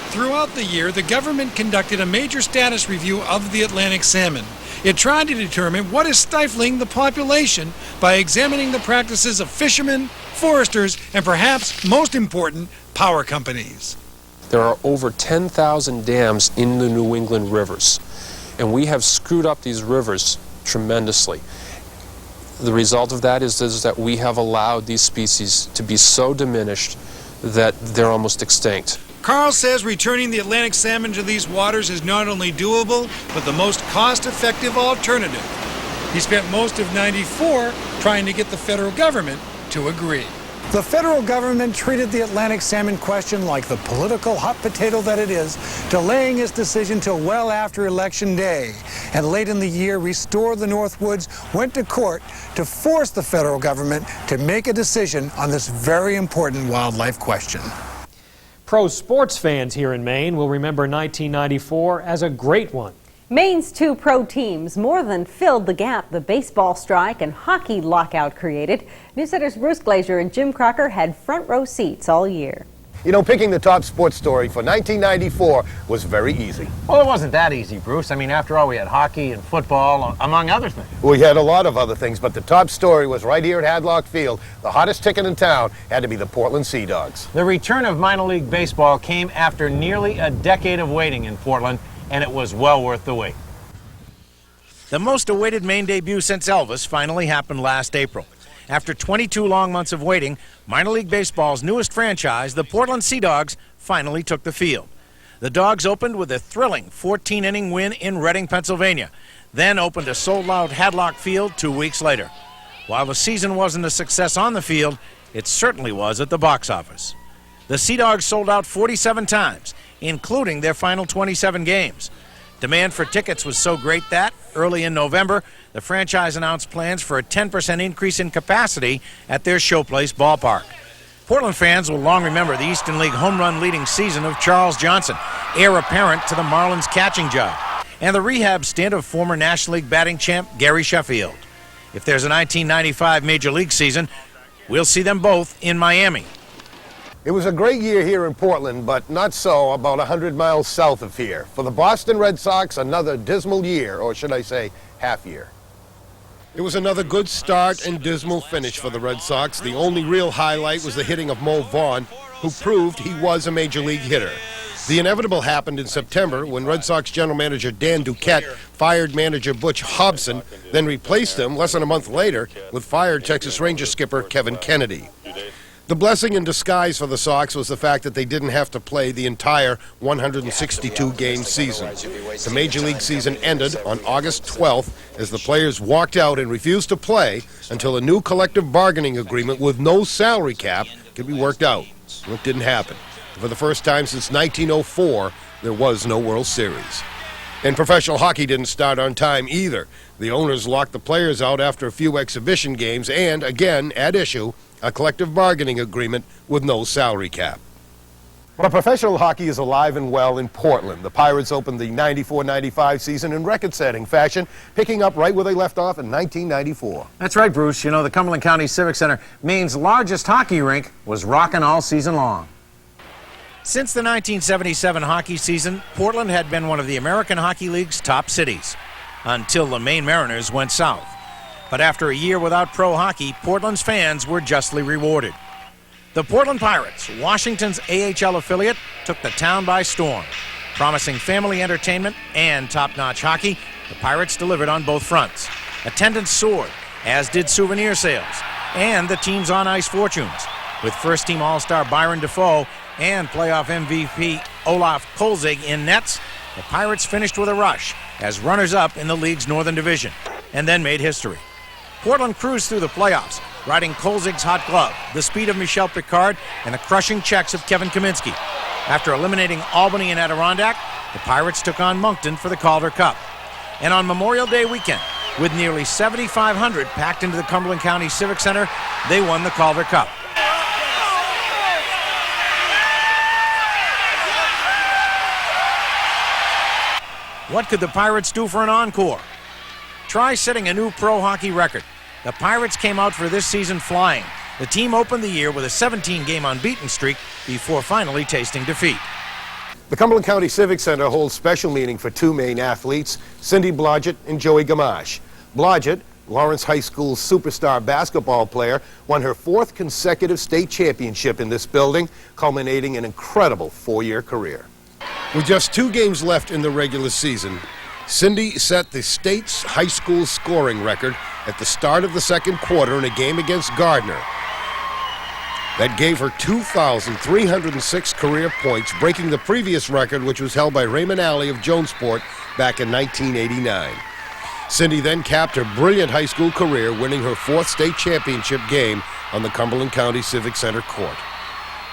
Throughout the year, the government conducted a major status review of the Atlantic salmon. It tried to determine what is stifling the population by examining the practices of fishermen, foresters, and perhaps most important, power companies. There are over 10,000 dams in the New England rivers, and we have screwed up these rivers tremendously. The result of that is that we have allowed these species to be so diminished that they're almost extinct. Carl says returning the Atlantic salmon to these waters is not only doable, but the most cost-effective alternative. He spent most of '94 trying to get the federal government to agree. The federal government treated the Atlantic salmon question like the political hot potato that it is, delaying its decision till well after Election Day. And late in the year, Restore the Northwoods went to court to force the federal government to make a decision on this very important wildlife question. Pro sports fans here in Maine will remember 1994 as a great one. Maine's two pro teams more than filled the gap the baseball strike and hockey lockout created. Newscenter's Bruce Glazier and Jim Crocker had front row seats all year. You know, picking the top sports story for 1994 was very easy. Well, it wasn't that easy, Bruce. I mean, after all, we had hockey and football, among other things. We had a lot of other things, but the top story was right here at Hadlock Field. The hottest ticket in town had to be the Portland Sea Dogs. The return of minor league baseball came after nearly a decade of waiting in Portland, and it was well worth the wait. The most awaited Maine debut since Elvis finally happened last April. After 22 long months of waiting, minor league baseball's newest franchise, the Portland Sea Dogs, finally took the field. The Dogs opened with a thrilling 14-inning win in Reading, Pennsylvania, then opened a sold-out Hadlock Field 2 weeks later. While the season wasn't a success on the field, it certainly was at the box office. The Sea Dogs sold out 47 times, including their final 27 games. Demand for tickets was so great that, early in November, the franchise announced plans for a 10% increase in capacity at their Showplace ballpark. Portland fans will long remember the Eastern League home run leading season of Charles Johnson, heir apparent to the Marlins catching job, and the rehab stint of former National League batting champ Gary Sheffield. If there's a 1995 Major League season, we'll see them both in Miami. It was a great year here in Portland, but not so about 100 miles south of here. For the Boston Red Sox, another dismal year, or should I say, half year. It was another good start and dismal finish for the Red Sox. The only real highlight was the hitting of Mo Vaughn, who proved he was a major league hitter. The inevitable happened in September when Red Sox general manager Dan Duquette fired manager Butch Hobson, then replaced him less than a month later with fired Texas Rangers skipper Kevin Kennedy. The blessing in disguise for the Sox was the fact that they didn't have to play the entire 162-game season. The Major League season ended on August 12th as the players walked out and refused to play until a new collective bargaining agreement with no salary cap could be worked out. It didn't happen. For the first time since 1904, there was no World Series. And professional hockey didn't start on time either. The owners locked the players out after a few exhibition games and, again, at issue, a collective bargaining agreement with no salary cap. But professional hockey is alive and well in Portland. The Pirates opened the 94-95 season in record-setting fashion, picking up right where they left off in 1994. That's right, Bruce. You know, the Cumberland County Civic Center, Maine's largest hockey rink, was rocking all season long. Since the 1977 hockey season, Portland had been one of the American Hockey League's top cities, until the Maine Mariners went south. But after a year without pro hockey, Portland's fans were justly rewarded. The Portland Pirates, Washington's AHL affiliate, took the town by storm. Promising family entertainment and top-notch hockey, the Pirates delivered on both fronts. Attendance soared, as did souvenir sales, and the team's on-ice fortunes. With first-team All-Star Byron Dafoe and playoff MVP Olaf Kolzig in nets, the Pirates finished with a rush as runners-up in the league's Northern Division, and then made history. Portland cruised through the playoffs, riding Kolzig's hot glove, the speed of Michel Picard, and the crushing checks of Kevin Kaminsky. After eliminating Albany and Adirondack, the Pirates took on Moncton for the Calder Cup. And on Memorial Day weekend, with nearly 7,500 packed into the Cumberland County Civic Center, they won the Calder Cup. What could the Pirates do for an encore? Try setting a new pro hockey record. The Pirates came out for this season flying. The team opened the year with a 17-game unbeaten streak before finally tasting defeat. The Cumberland County Civic Center holds special meaning for two Maine athletes, Cindy Blodgett and Joey Gamache. Blodgett, Lawrence High School's superstar basketball player, won her fourth consecutive state championship in this building, culminating an incredible 4-year career. With just 2 games left in the regular season, Cindy set the state's high school scoring record at the start of the second quarter in a game against Gardner. That gave her 2,306 career points, breaking the previous record, which was held by Raymond Alley of Jonesport back in 1989. Cindy then capped her brilliant high school career, winning her 4th state championship game on the Cumberland County Civic Center court.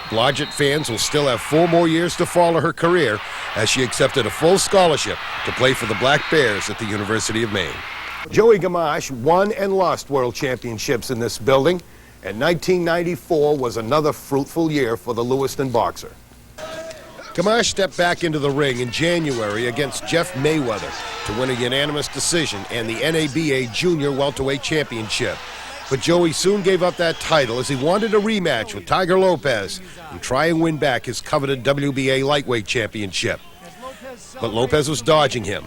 Blodgett fans will still have 4 more years to follow her career as she accepted a full scholarship to play for the Black Bears at the University of Maine. Joey Gamache won and lost world championships in this building, and 1994 was another fruitful year for the Lewiston boxer. Gamache stepped back into the ring in January against Jeff Mayweather to win a unanimous decision and the NABA Junior Welterweight Championship. But Joey soon gave up that title as he wanted a rematch with Tiger Lopez and try and win back his coveted WBA Lightweight Championship. But Lopez was dodging him.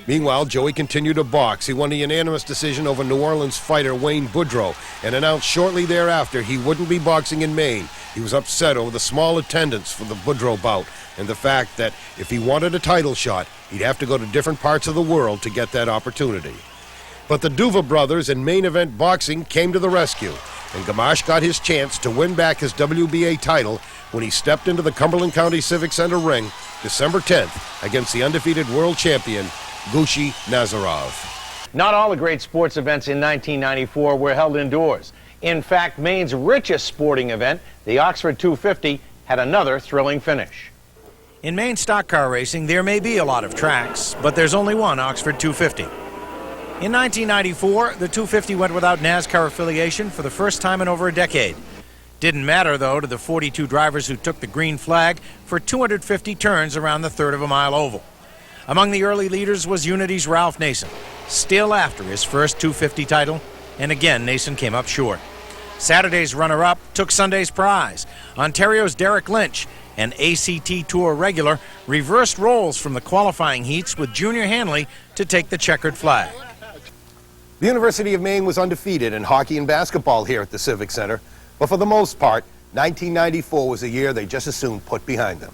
Meanwhile, Joey continued to box. He won a unanimous decision over New Orleans fighter Wayne Boudreaux and announced shortly thereafter he wouldn't be boxing in Maine. He was upset over the small attendance for the Boudreaux bout and the fact that if he wanted a title shot, he'd have to go to different parts of the world to get that opportunity. But the Duva brothers in main event boxing came to the rescue, and Gamache got his chance to win back his WBA title when he stepped into the Cumberland County Civic Center ring December 10th against the undefeated world champion, Gushi Nazarov. Not all the great sports events in 1994 were held indoors. In fact, Maine's richest sporting event, the Oxford 250, had another thrilling finish. In Maine stock car racing, there may be a lot of tracks, but there's only one Oxford 250. In 1994, the 250 went without NASCAR affiliation for the first time in over a decade. Didn't matter, though, to the 42 drivers who took the green flag for 250 turns around the third of a mile oval. Among the early leaders was Unity's Ralph Nason, still after his first 250 title, and again Nason came up short. Saturday's runner-up took Sunday's prize. Ontario's Derek Lynch, an ACT Tour regular, reversed roles from the qualifying heats with Junior Hanley to take the checkered flag. The University of Maine was undefeated in hockey and basketball here at the Civic Center, but for the most part, 1994 was a year they just as soon put behind them.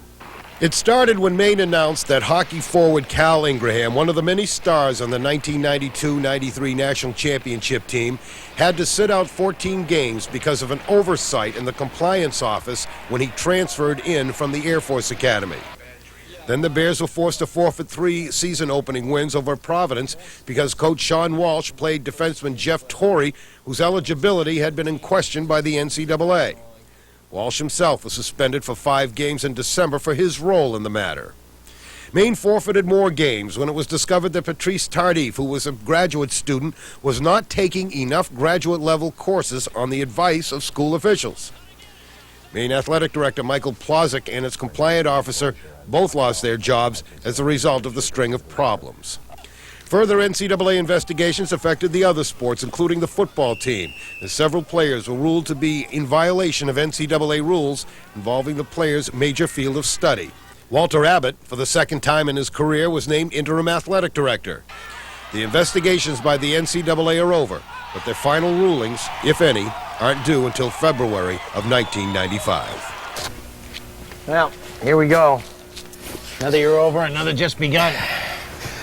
It started when Maine announced that hockey forward Cal Ingraham, one of the many stars on the 1992-93 National Championship team, had to sit out 14 games because of an oversight in the compliance office when he transferred in from the Air Force Academy. Then the Bears were forced to forfeit 3 season-opening wins over Providence because coach Sean Walsh played defenseman Jeff Torrey, whose eligibility had been in question by the NCAA. Walsh himself was suspended for 5 games in December for his role in the matter. Maine forfeited more games when it was discovered that Patrice Tardif, who was a graduate student, was not taking enough graduate-level courses on the advice of school officials. Maine Athletic Director Michael Plozak and its compliant officer both lost their jobs as a result of the string of problems. Further NCAA investigations affected the other sports, including the football team, as several players were ruled to be in violation of NCAA rules involving the players' major field of study. Walter Abbott, for the second time in his career, was named interim athletic director. The investigations by the NCAA are over, but their final rulings, if any, aren't due until February of 1995. Well, here we go. Another year over, another just begun.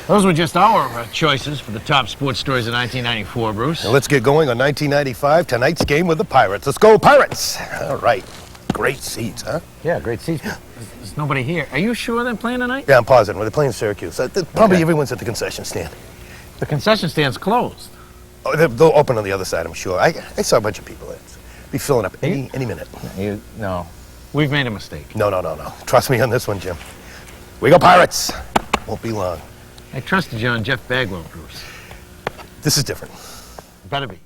Those were just our choices for the top sports stories of 1994, Bruce. Now let's get going on 1995, tonight's game with the Pirates. Let's go, Pirates! All right. Great seats, huh? Yeah, great seats. There's nobody here. Are you sure they're playing tonight? Yeah, I'm positive. They're playing Syracuse. Probably okay. Everyone's at the concession stand. The concession stand's closed. Oh, they'll open on the other side, I'm sure. I saw a bunch of people there. Be filling up any minute. No. We've made a mistake. No. Trust me on this one, Jim. We go Pirates! Won't be long. I trusted you on Jeff Bagwell, Bruce. This is different. Better be.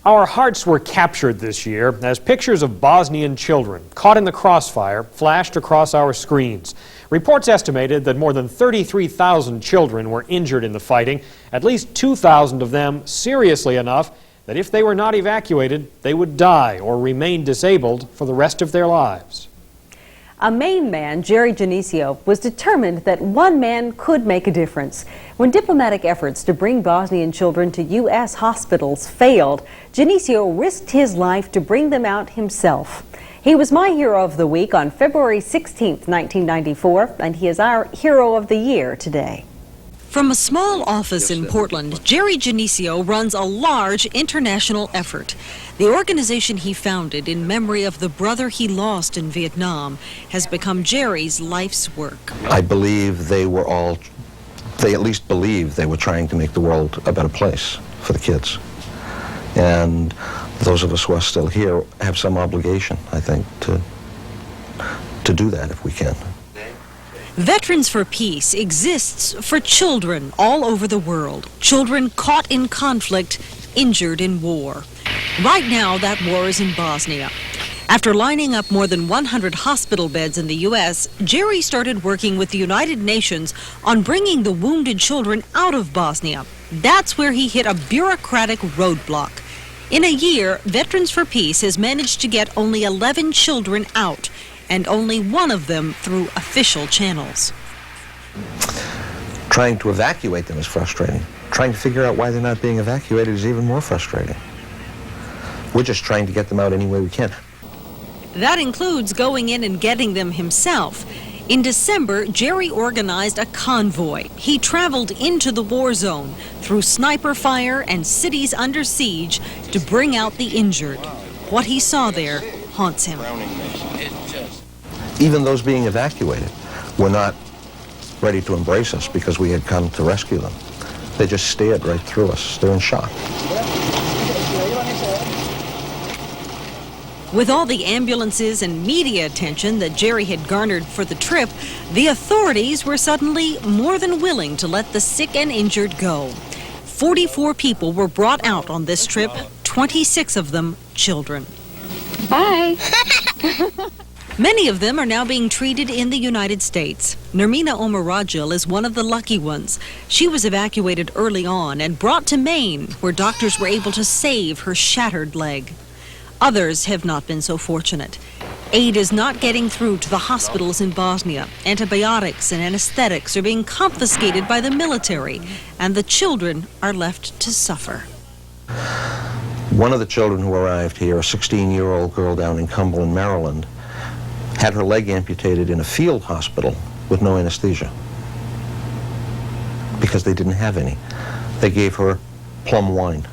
Our hearts were captured this year as pictures of Bosnian children caught in the crossfire flashed across our screens. Reports estimated that more than 33,000 children were injured in the fighting, at least 2,000 of them seriously enough that if they were not evacuated, they would die or remain disabled for the rest of their lives. A Maine man, Jerry Genesio, was determined that one man could make a difference. When diplomatic efforts to bring Bosnian children to U.S. hospitals failed, Genesio risked his life to bring them out himself. He was my hero of the week on February 16th, 1994, and he is our hero of the year today. From a small office in Portland, Jerry Genesio runs a large international effort. The organization he founded in memory of the brother he lost in Vietnam has become Jerry's life's work. I believe they at least believed they were trying to make the world a better place for the kids. And those of us who are still here have some obligation, I think, to do that if we can. Veterans for Peace exists for children all over the world. Children caught in conflict, injured in war. Right now, that war is in Bosnia. After lining up more than 100 hospital beds in the U.S., Jerry started working with the United Nations on bringing the wounded children out of Bosnia. That's where he hit a bureaucratic roadblock. In a year, Veterans for Peace has managed to get only 11 children out, and only one of them through official channels. Trying to evacuate them is frustrating. Trying to figure out why they're not being evacuated is even more frustrating. We're just trying to get them out any way we can. That includes going in and getting them himself. In December, Jerry organized a convoy. He traveled into the war zone through sniper fire and cities under siege to bring out the injured. What he saw there haunts him. Even those being evacuated were not ready to embrace us because we had come to rescue them. They just stared right through us. They're in shock. With all the ambulances and media attention that Jerry had garnered for the trip, the authorities were suddenly more than willing to let the sick and injured go. 44 people were brought out on this trip, 26 of them children. Bye. Many of them are now being treated in the United States. Nermina Omarajil is one of the lucky ones. She was evacuated early on and brought to Maine, where doctors were able to save her shattered leg. Others have not been so fortunate. Aid is not getting through to the hospitals in Bosnia. Antibiotics and anesthetics are being confiscated by the military, and the children are left to suffer. One of the children who arrived here, a 16-year-old girl down in Cumberland, Maryland, had her leg amputated in a field hospital with no anesthesia because they didn't have any. They gave her plum wine.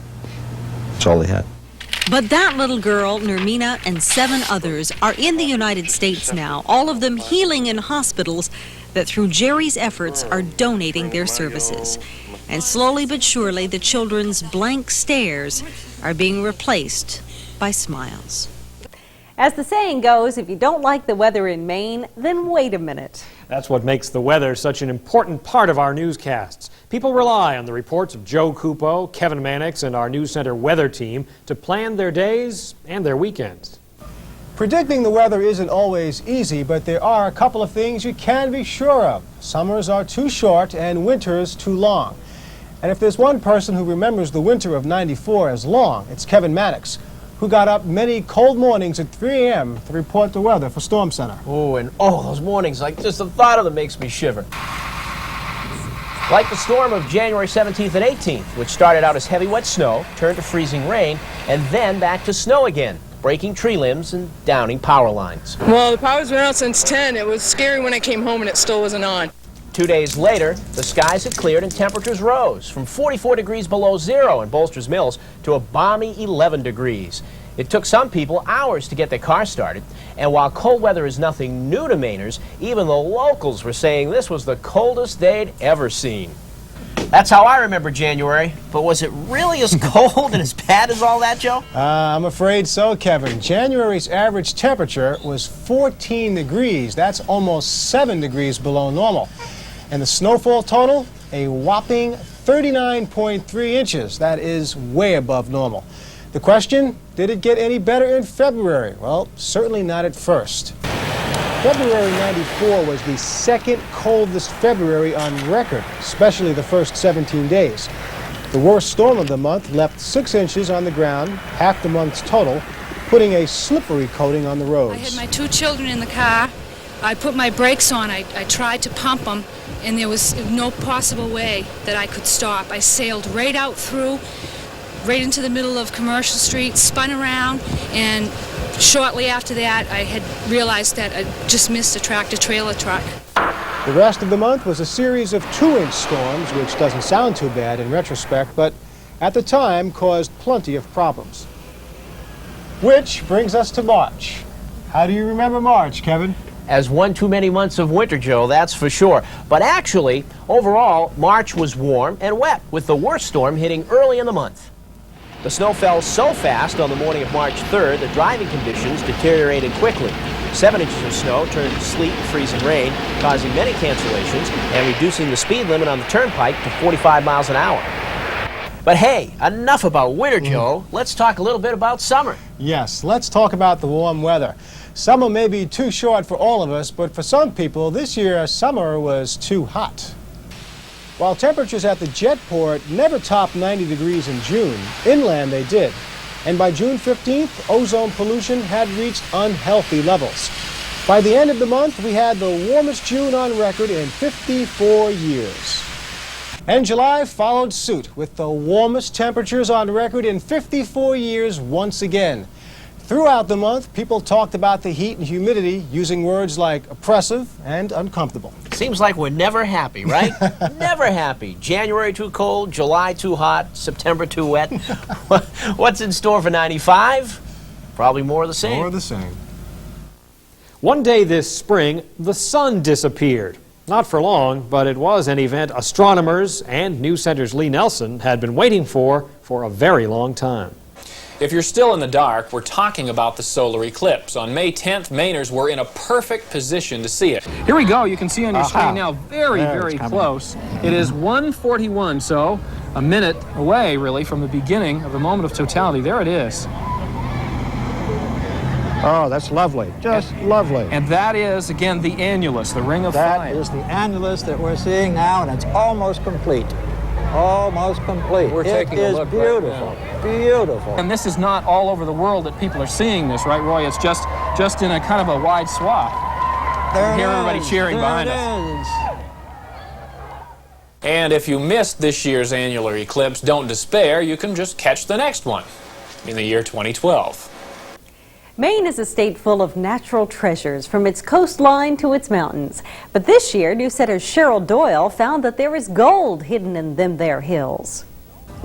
That's all they had. But that little girl, Nermina, and 7 others are in the United States now, all of them healing in hospitals that through Jerry's efforts are donating their services. And slowly but surely, the children's blank stares are being replaced by smiles. As the saying goes, if you don't like the weather in Maine, then wait a minute. That's what makes the weather such an important part of our newscasts. People rely on the reports of Joe Cupo, Kevin Mannix, and our Newscenter weather team to plan their days and their weekends. Predicting the weather isn't always easy, but there are a couple of things you can be sure of. Summers are too short and winters too long. And if there's one person who remembers the winter of '94 as long, it's Kevin Mannix, who got up many cold mornings at 3 a.m. to report the weather for Storm Center. Those mornings, like just the thought of them makes me shiver. Like the storm of January 17th and 18th, which started out as heavy wet snow, turned to freezing rain, and then back to snow again, breaking tree limbs and downing power lines. Well, the power's been out since 10. It was scary when I came home and it still wasn't on. 2 days later, the skies had cleared and temperatures rose from 44 degrees below zero in Bolster's Mills to a balmy 11 degrees. It took some people hours to get their car started, and while cold weather is nothing new to Mainers, even the locals were saying this was the coldest they'd ever seen. That's how I remember January, but was it really as cold and as bad as all that, Joe? I'm afraid so, Kevin. January's average temperature was 14 degrees. That's almost 7 degrees below normal. And the snowfall total, a whopping 39.3 inches. That is way above normal. The question, did it get any better in February? Well, certainly not at first. February '94 was the second coldest February on record, especially the first 17 days. The worst storm of the month left 6 inches on the ground, half the month's total, putting a slippery coating on the roads. I had my 2 children in the car. I put my brakes on. I tried to pump them, and there was no possible way that I could stop. I sailed right out through, right into the middle of Commercial Street, spun around, and shortly after that, I had realized that I just missed a tractor-trailer truck. The rest of the month was a series of 2-inch storms, which doesn't sound too bad in retrospect, but at the time caused plenty of problems. Which brings us to March. How do you remember March, Kevin? As one too many months of winter, Joe, that's for sure. But actually, overall, March was warm and wet, with the worst storm hitting early in the month. The snow fell so fast on the morning of March 3rd that driving conditions deteriorated quickly. 7 inches of snow turned to sleet and freezing rain, causing many cancellations and reducing the speed limit on the turnpike to 45 miles an hour. But hey, enough about winter, Joe. Let's talk a little bit about summer. Yes, let's talk about the warm weather. Summer may be too short for all of us, but for some people, this year summer was too hot. While temperatures at the Jetport never topped 90 degrees in June, inland they did. And by June 15th, ozone pollution had reached unhealthy levels. By the end of the month, we had the warmest June on record in 54 years. And July followed suit with the warmest temperatures on record in 54 years once again. Throughout the month, people talked about the heat and humidity using words like oppressive and uncomfortable. Seems like we're never happy, right? Never happy. January too cold, July too hot, September too wet. What's in store for 95? Probably more of the same. More of the same. One day this spring, the sun disappeared. Not for long, but it was an event astronomers and Newscenter's Lee Nelson had been waiting for a very long time. If you're still in the dark, we're talking about the solar eclipse. On May 10th, Mainers were in a perfect position to see it. Here we go. You can see on your screen now very close. It is 1:41, so a minute away, really, from the beginning of the moment of totality. There it is. Oh, that's lovely. Just lovely. And that is, again, the annulus, the ring of fire. That is the annulus that we're seeing now, and it's almost complete. Almost complete. We're taking a look beautiful. right now. Beautiful. And this is not all over the world that people are seeing this, right, Roy? It's just in a kind of a wide swath. There you hear everybody cheering behind us. And if you missed this year's annular eclipse, don't despair. You can just catch the next one in the year 2012. Maine is a state full of natural treasures, from its coastline to its mountains. But this year, Newscenter's Cheryl Doyle found that there is gold hidden in them there hills.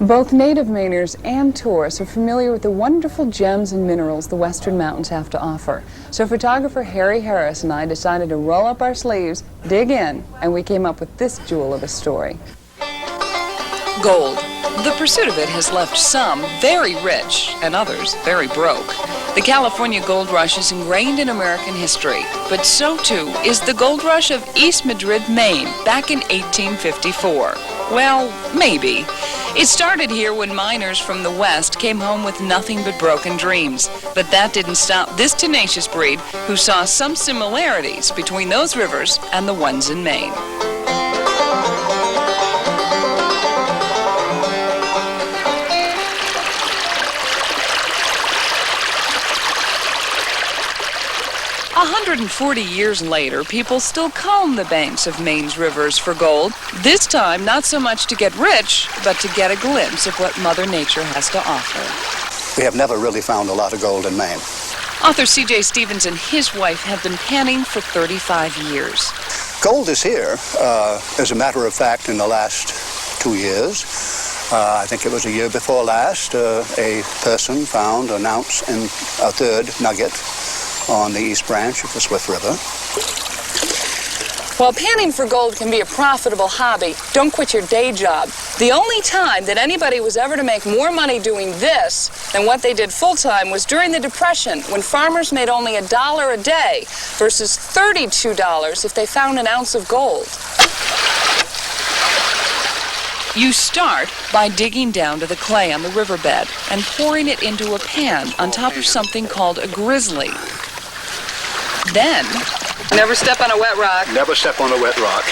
Both native Mainers and tourists are familiar with the wonderful gems and minerals the Western Mountains have to offer. So photographer Harry Harris and I decided to roll up our sleeves, dig in, and we came up with this jewel of a story. Gold. The pursuit of it has left some very rich and others very broke. The California gold rush is ingrained in American history, but so too is the gold rush of East Madrid, Maine, back in 1854. Well, maybe. It started here when miners from the West came home with nothing but broken dreams. But that didn't stop this tenacious breed who saw some similarities between those rivers and the ones in Maine. A 140 years later, people still comb the banks of Maine's rivers for gold. This time, not so much to get rich, but to get a glimpse of what Mother Nature has to offer. We have never really found a lot of gold in Maine. Author C.J. Stevens and his wife have been panning for 35 years. Gold is here, as a matter of fact, in the last 2 years. I think it was a year before last, a person found an ounce and a third nugget on the east branch of the Swift River. While panning for gold can be a profitable hobby, don't quit your day job. The only time that anybody was ever to make more money doing this than what they did full-time was during the Depression, when farmers made only $1 a day versus $32 if they found an ounce of gold. You start by digging down to the clay on the riverbed and pouring it into a pan on top of something called a grizzly. Then, never step on a wet rock. Never step on a wet rock.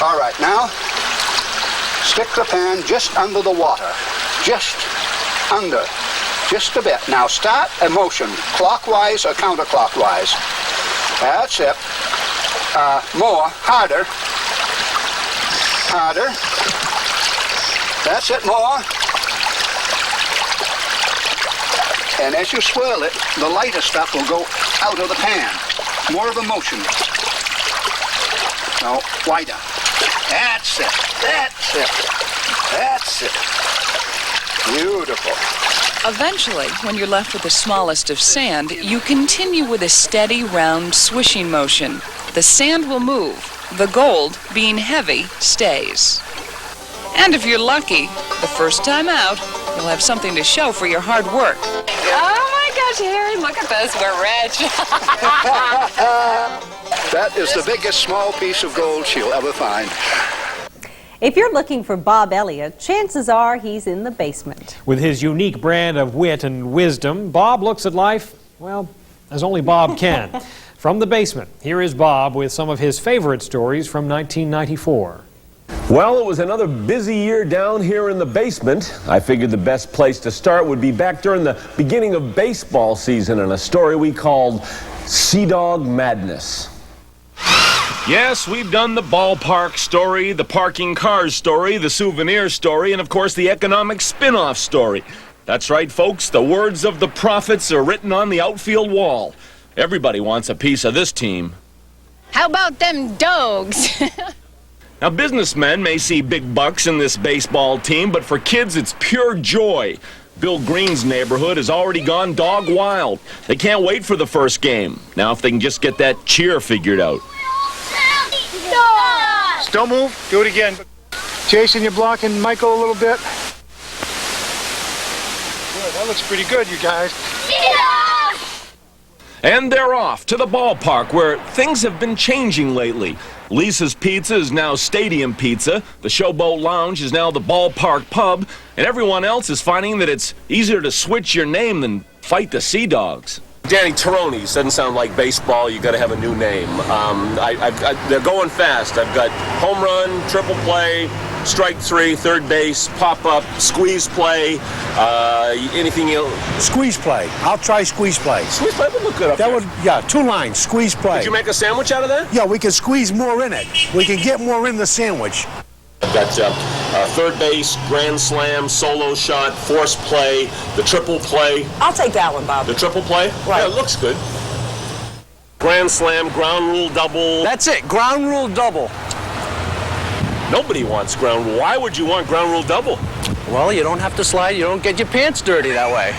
All right, now, stick the pan just under the water. Just under. Just a bit. Now start a motion, clockwise or counterclockwise. That's it. More, harder. Harder. That's it, more. And as you swirl it, the lighter stuff will go out of the pan. More of a motion. No, wider. That's it. That's it. That's it. Beautiful. eventually, when you're left with the smallest of sand, you continue with a steady, round, swishing motion. The sand will move. The gold, being heavy, stays. And if you're lucky, the first time out, You'll have something to show for your hard work. Oh my gosh, Harry, look at this. We're rich. That is the biggest small piece of gold she'll ever find. If you're looking for Bob Elliott, chances are he's in the basement. With his unique brand of wit and wisdom, Bob looks at life, well, as only Bob can. From the basement, here is Bob with some of his favorite stories from 1994. Well, it was another busy year down here in the basement. I figured the best place to start would be back during the beginning of baseball season and a story we called Sea Dog Madness. Yes, we've done the ballpark story, the parking cars story, the souvenir story, and of course the economic spin-off story. That's right, folks, the words of the prophets are written on the outfield wall. Everybody wants a piece of this team. How about them dogs? Now, businessmen may see big bucks in this baseball team, but for kids, it's pure joy. Bill Green's neighborhood has already gone dog wild. They can't wait for the first game. Now, if they can just get that cheer figured out. Don't move. Do it again. Jason, you're blocking Michael a little bit. Good. That looks pretty good, you guys. And they're off to the ballpark, where things have been changing lately. Lisa's Pizza is now Stadium Pizza, the Showboat Lounge is now the Ballpark Pub, and everyone else is finding that it's easier to switch your name than fight the Sea Dogs. Danny Taronis doesn't sound like baseball. You got to have a new name. They're going fast. I've got home run, triple play, strike three, third base, pop up, squeeze play. Anything else? Squeeze play. I'll try squeeze play. Squeeze play would look good up that there. would, yeah, 2 lines. Squeeze play. Could you make a sandwich out of that? Yeah, we can squeeze more in it. We can get more in the sandwich. I've got third base, grand slam, solo shot, force play, the triple play. I'll take that one, Bob. The triple play? Right. Yeah, it looks good. Grand slam, ground rule double. That's it, ground rule double. Nobody wants ground rule. Why would you want ground rule double? Well, you don't have to slide. You don't get your pants dirty that way.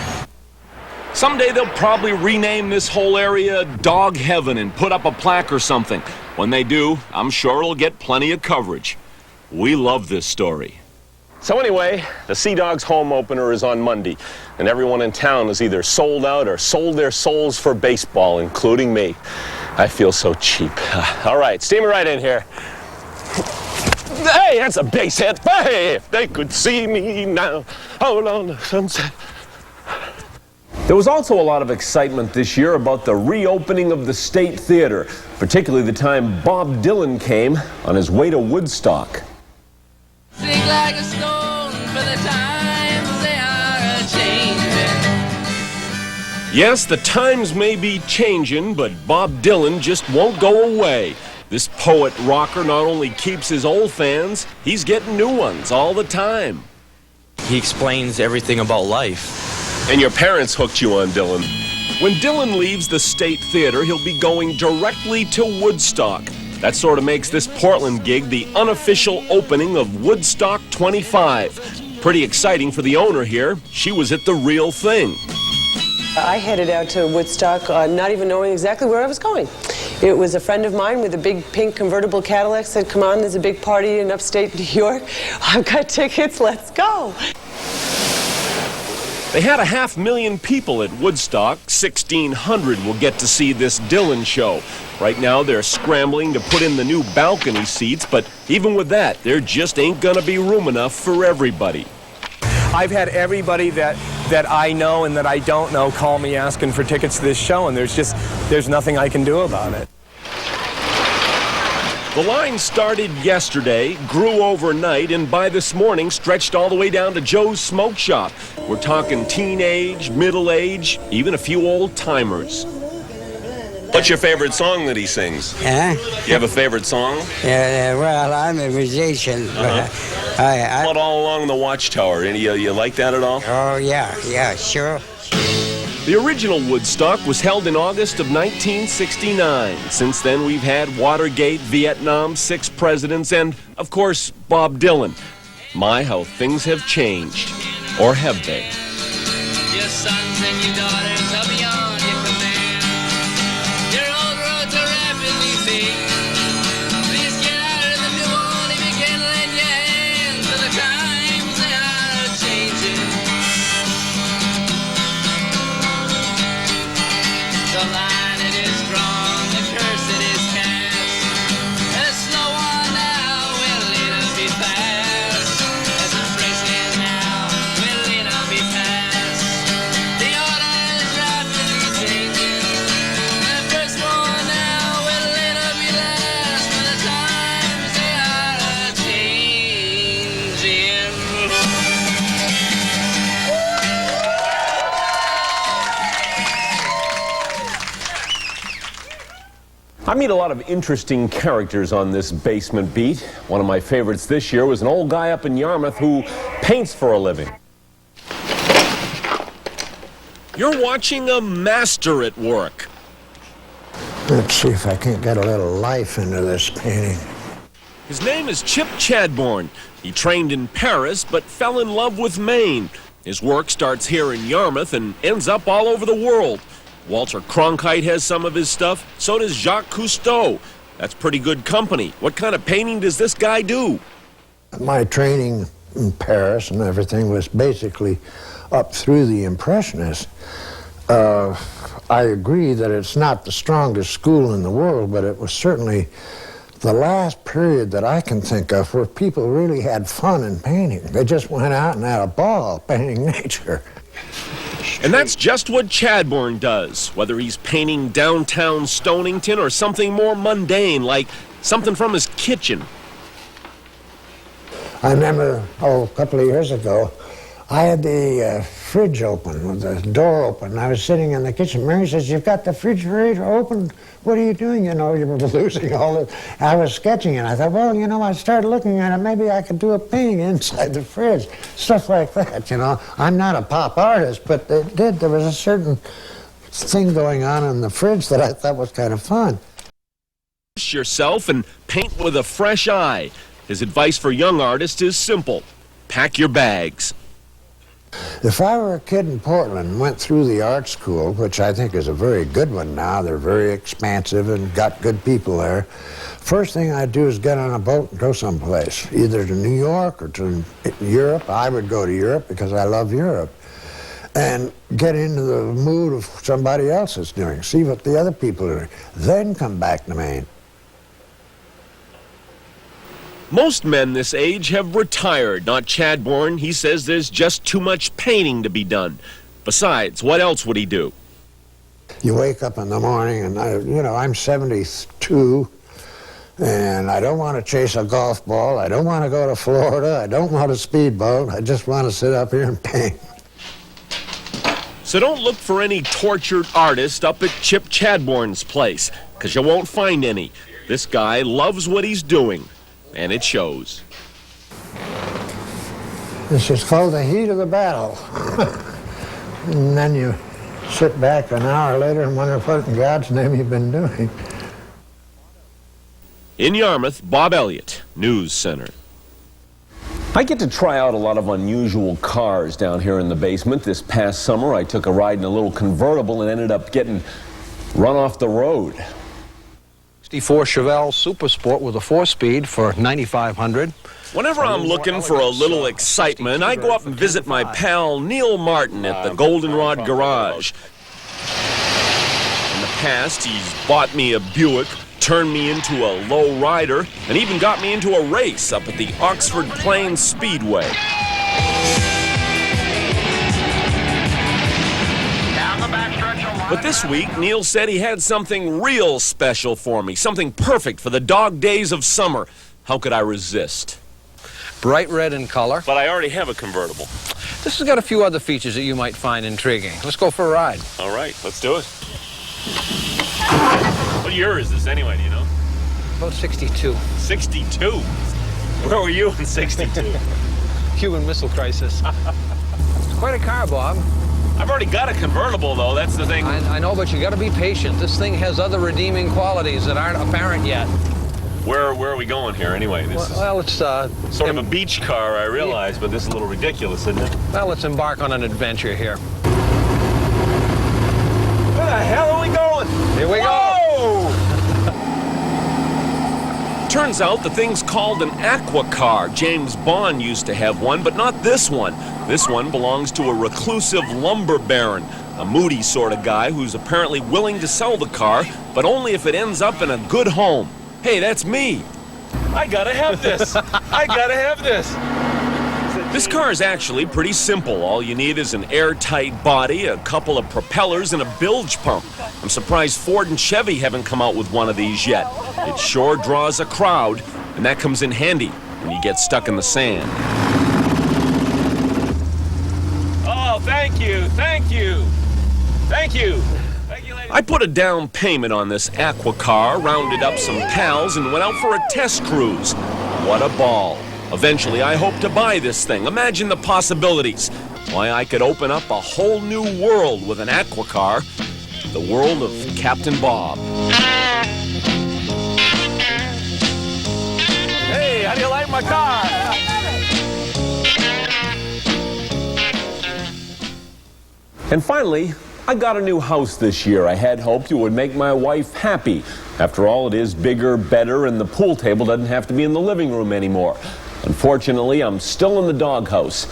Someday they'll probably rename this whole area Dog Heaven and put up a plaque or something. When they do, I'm sure it'll get plenty of coverage. We love this story. So anyway, the Sea Dogs home opener is on Monday, and everyone in town is either sold out or sold their souls for baseball, including me. I feel so cheap. All right, steam it right in here. Hey, that's a base hit. Hey, if they could see me now, out on the sunset. There was also a lot of excitement this year about the reopening of the State Theater, particularly the time Bob Dylan came on his way to Woodstock. Sing like a stone for the times they are a-changing. Yes, the times may be changing, but Bob Dylan just won't go away. This poet rocker not only keeps his old fans, he's getting new ones all the time. He explains everything about life. And your parents hooked you on Dylan. When Dylan leaves the State Theater, he'll be going directly to Woodstock. That sort of makes this Portland gig the unofficial opening of Woodstock 25. Pretty exciting for the owner here. She was at the real thing. I headed out to Woodstock not even knowing exactly where I was going. It was a friend of mine with a big pink convertible Cadillac said, come on, there's a big party in upstate New York. I've got tickets, let's go. They had 500,000 people at Woodstock. 1,600 will get to see this Dylan show. Right now, they're scrambling to put in the new balcony seats, but even with that, there just ain't gonna be room enough for everybody. I've had everybody that I know and that I don't know call me asking for tickets to this show, and there's nothing I can do about it. The line started yesterday, grew overnight, and by this morning stretched all the way down to Joe's Smoke Shop. We're talking teenage, middle age, even a few old-timers. What's your favorite song that he sings? Yeah? You have a favorite song? Yeah, well, I'm a musician. What all along the Watchtower? You like that at all? Oh, yeah, sure. The original Woodstock was held in August of 1969. Since then, we've had Watergate, Vietnam, 6 presidents, and, of course, Bob Dylan. My, how things have changed. Or have they? Your sons and your daughters are beyond your command. Your old roads are rapidly fading. Please get out of the new one and begin to lend your hand to the times they are changing. the line it is drawn, the curse it is cast. A slow one now will later be fast. As it's racing now will later be fast. The order is rapidly changing. The first one now will later be last. For the times they are a-changing. I meet a lot of interesting characters on this basement beat. One of my favorites this year was an old guy up in Yarmouth who paints for a living. You're watching a master at work. Let's see if I can't get a little life into this painting. His name is Chip Chadbourne. He trained in Paris but fell in love with Maine. His work starts here in Yarmouth and ends up all over the world. Walter Cronkite has some of his stuff, so does Jacques Cousteau. That's pretty good company. What kind of painting does this guy do? My training in Paris and everything was basically up through the Impressionists. I agree that it's not the strongest school in the world, but it was certainly the last period that I can think of where people really had fun in painting. They just went out and had a ball painting nature. And that's just what Chadbourne does, whether he's painting downtown Stonington or something more mundane, like something from his kitchen. I remember, a couple of years ago, I had the fridge open, with the door open. I was sitting in the kitchen. Mary says, "You've got the refrigerator open. What are you doing? You know, you're losing all the..." I was sketching, and I thought, well, you know, I started looking at it. Maybe I could do a painting inside the fridge. Stuff like that, you know. I'm not a pop artist, but there was a certain thing going on in the fridge that I thought was kind of fun. Push yourself and paint with a fresh eye. His advice for young artists is simple. Pack your bags. If I were a kid in Portland and went through the art school, which I think is a very good one now, they're very expansive and got good people there, first thing I'd do is get on a boat and go someplace, either to New York or to Europe. I would go to Europe because I love Europe. And get into the mood of somebody else is doing, see what the other people are doing, then come back to Maine. Most men this age have retired, not Chadbourne. He says there's just too much painting to be done. Besides, what else would he do? You wake up in the morning and, I'm 72, and I don't want to chase a golf ball. I don't want to go to Florida. I don't want a speedboat. I just want to sit up here and paint. So don't look for any tortured artist up at Chip Chadbourne's place, because you won't find any. This guy loves what he's doing. And it shows. This is called the heat of the battle. And then you sit back an hour later and wonder what in God's name you've been doing. In Yarmouth, Bob Elliott, Newscenter. I get to try out a lot of unusual cars down here in the basement. This past summer, I took a ride in a little convertible and ended up getting run off the road. 64 Chevelle Super Sport with a 4-speed for $9,500. Whenever I'm looking for a little excitement, I go up and visit my pal Neil Martin at the Goldenrod Garage. In the past, he's bought me a Buick, turned me into a low rider, and even got me into a race up at the Oxford Plains Speedway. But this week, Neil said he had something real special for me, something perfect for the dog days of summer. How could I resist? Bright red in color. But I already have a convertible. This has got a few other features that you might find intriguing. Let's go for a ride. All right, let's do it. What year is this anyway, do you know? About 62. 62? Where were you in 62? Cuban Missile Crisis. It's quite a car, Bob. I've already got a convertible, though. That's the thing. I know, but you got to be patient. This thing has other redeeming qualities that aren't apparent yet. Where are we going here, anyway? Well, it's sort of a beach car, I realize, but this is a little ridiculous, isn't it? Well, let's embark on an adventure here. Where the hell are we going? Here we go. Turns out the thing's called an aqua car. James Bond used to have one, but not this one. This one belongs to a reclusive lumber baron. a moody sort of guy who's apparently willing to sell the car, but only if it ends up in a good home. Hey, that's me. I gotta have this. I gotta have this. This car is actually pretty simple. All you need is an airtight body, a couple of propellers, and a bilge pump. I'm surprised Ford and Chevy haven't come out with one of these yet. It sure draws a crowd, and that comes in handy when you get stuck in the sand. Oh, thank you, thank you, thank you. I put a down payment on this aqua car, rounded up some pals, and went out for a test cruise. What a ball. Eventually, I hope to buy this thing. Imagine the possibilities. Why, I could open up a whole new world with an aqua car. The world of Captain Bob. Hey, how do you like my car? And finally, I got a new house this year. I had hoped it would make my wife happy. After all, it is bigger, better, and the pool table doesn't have to be in the living room anymore. Unfortunately, I'm still in the doghouse,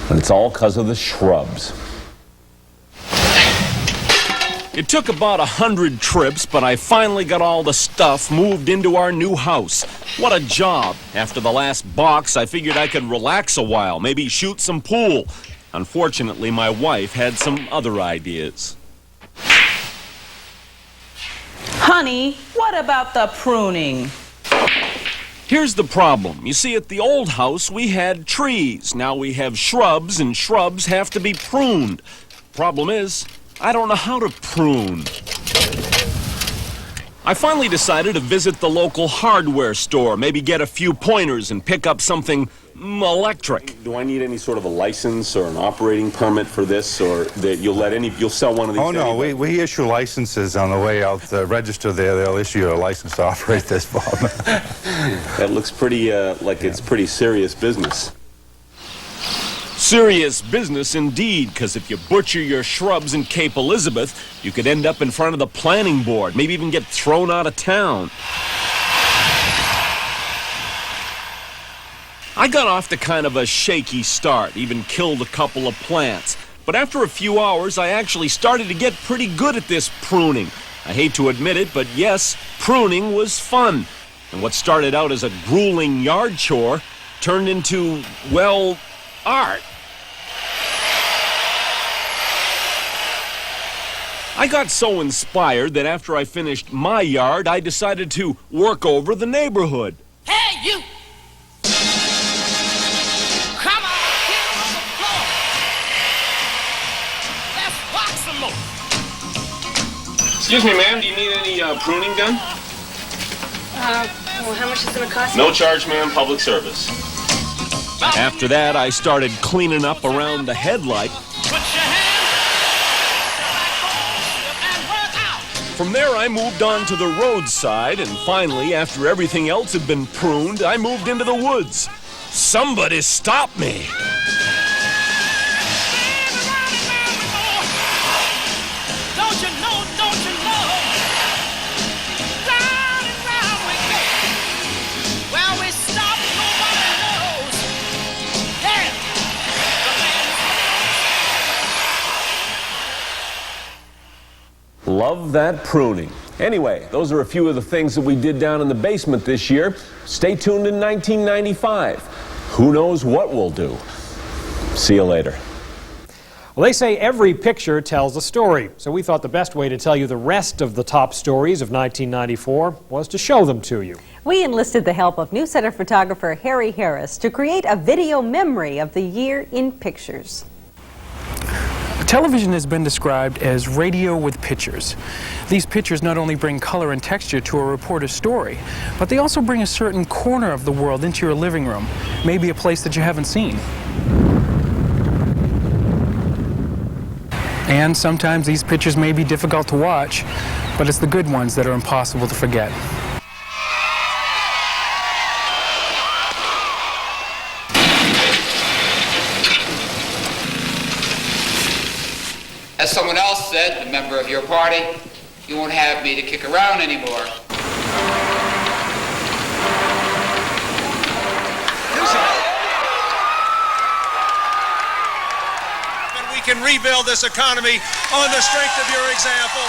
and it's all because of the shrubs. It took about 100 trips, but I finally got all the stuff moved into our new house. What a job. After the last box, I figured I could relax a while, maybe shoot some pool. Unfortunately, my wife had some other ideas. Honey, what about the pruning? Here's the problem. You see, at the old house, we had trees. Now we have shrubs, and shrubs have to be pruned. Problem is, I don't know how to prune. I finally decided to visit the local hardware store, maybe get a few pointers and pick up something electric. Do I need any sort of a license or an operating permit for this, or that you'll sell one of these? Oh no, we issue licenses on the way out the register there. They'll issue you a license to operate this, Bob. That looks pretty it's pretty serious business. Serious business indeed, because if you butcher your shrubs in Cape Elizabeth, you could end up in front of the planning board, maybe even get thrown out of town. I got off to kind of a shaky start, even killed a couple of plants. But after a few hours, I actually started to get pretty good at this pruning. I hate to admit it, but yes, pruning was fun. And what started out as a grueling yard chore turned into, well, art. I got so inspired that after I finished my yard, I decided to work over the neighborhood. Hey, you! Come on, get on the floor. Let's rock some more. Excuse me, ma'am, do you need any pruning done? Well, how much is it going to cost? No charge, ma'am, public service. After that, I started cleaning up around the headlight. From there, I moved on to the roadside, and finally, after everything else had been pruned, I moved into the woods. Somebody stop me! Don't you know, don't you know? Round and round we go. Where we stop, nobody knows. Yeah. Love that pruning. Anyway, those are a few of the things that we did down in the basement this year. Stay tuned in 1995. Who knows what we'll do? See you later. Well, they say every picture tells a story, so we thought the best way to tell you the rest of the top stories of 1994 was to show them to you. We enlisted the help of Newscenter photographer Harry Harris to create a video memory of the year in pictures. Television has been described as radio with pictures. These pictures not only bring color and texture to a reporter's story, but they also bring a certain corner of the world into your living room, maybe a place that you haven't seen. And sometimes these pictures may be difficult to watch, but it's the good ones that are impossible to forget. As someone else said, a member of your party, you won't have me to kick around anymore. When we can rebuild this economy on the strength of your example.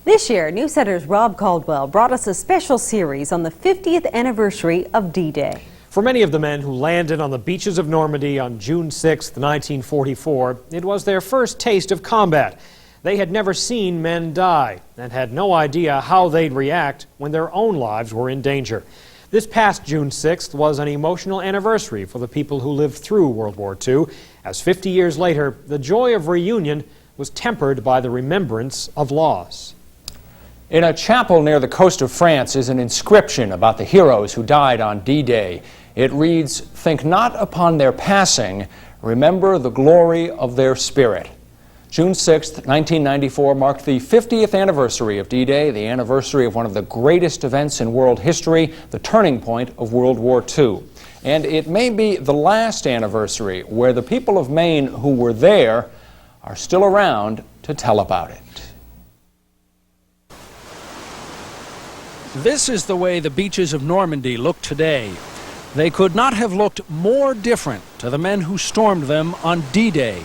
This year, Newscenter's Rob Caldwell brought us a special series on the 50th anniversary of D-Day. For many of the men who landed on the beaches of Normandy on June 6, 1944, it was their first taste of combat. They had never seen men die and had no idea how they'd react when their own lives were in danger. This past June 6th was an emotional anniversary for the people who lived through World War II, as 50 years later, the joy of reunion was tempered by the remembrance of loss. In a chapel near the coast of France is an inscription about the heroes who died on D-Day. It reads, "Think not upon their passing, remember the glory of their spirit." June 6, 1994 marked the 50th anniversary of D-Day, the anniversary of one of the greatest events in world history, the turning point of World War II. And it may be the last anniversary where the people of Maine who were there are still around to tell about it. This is the way the beaches of Normandy look today. They could not have looked more different to the men who stormed them on D-Day,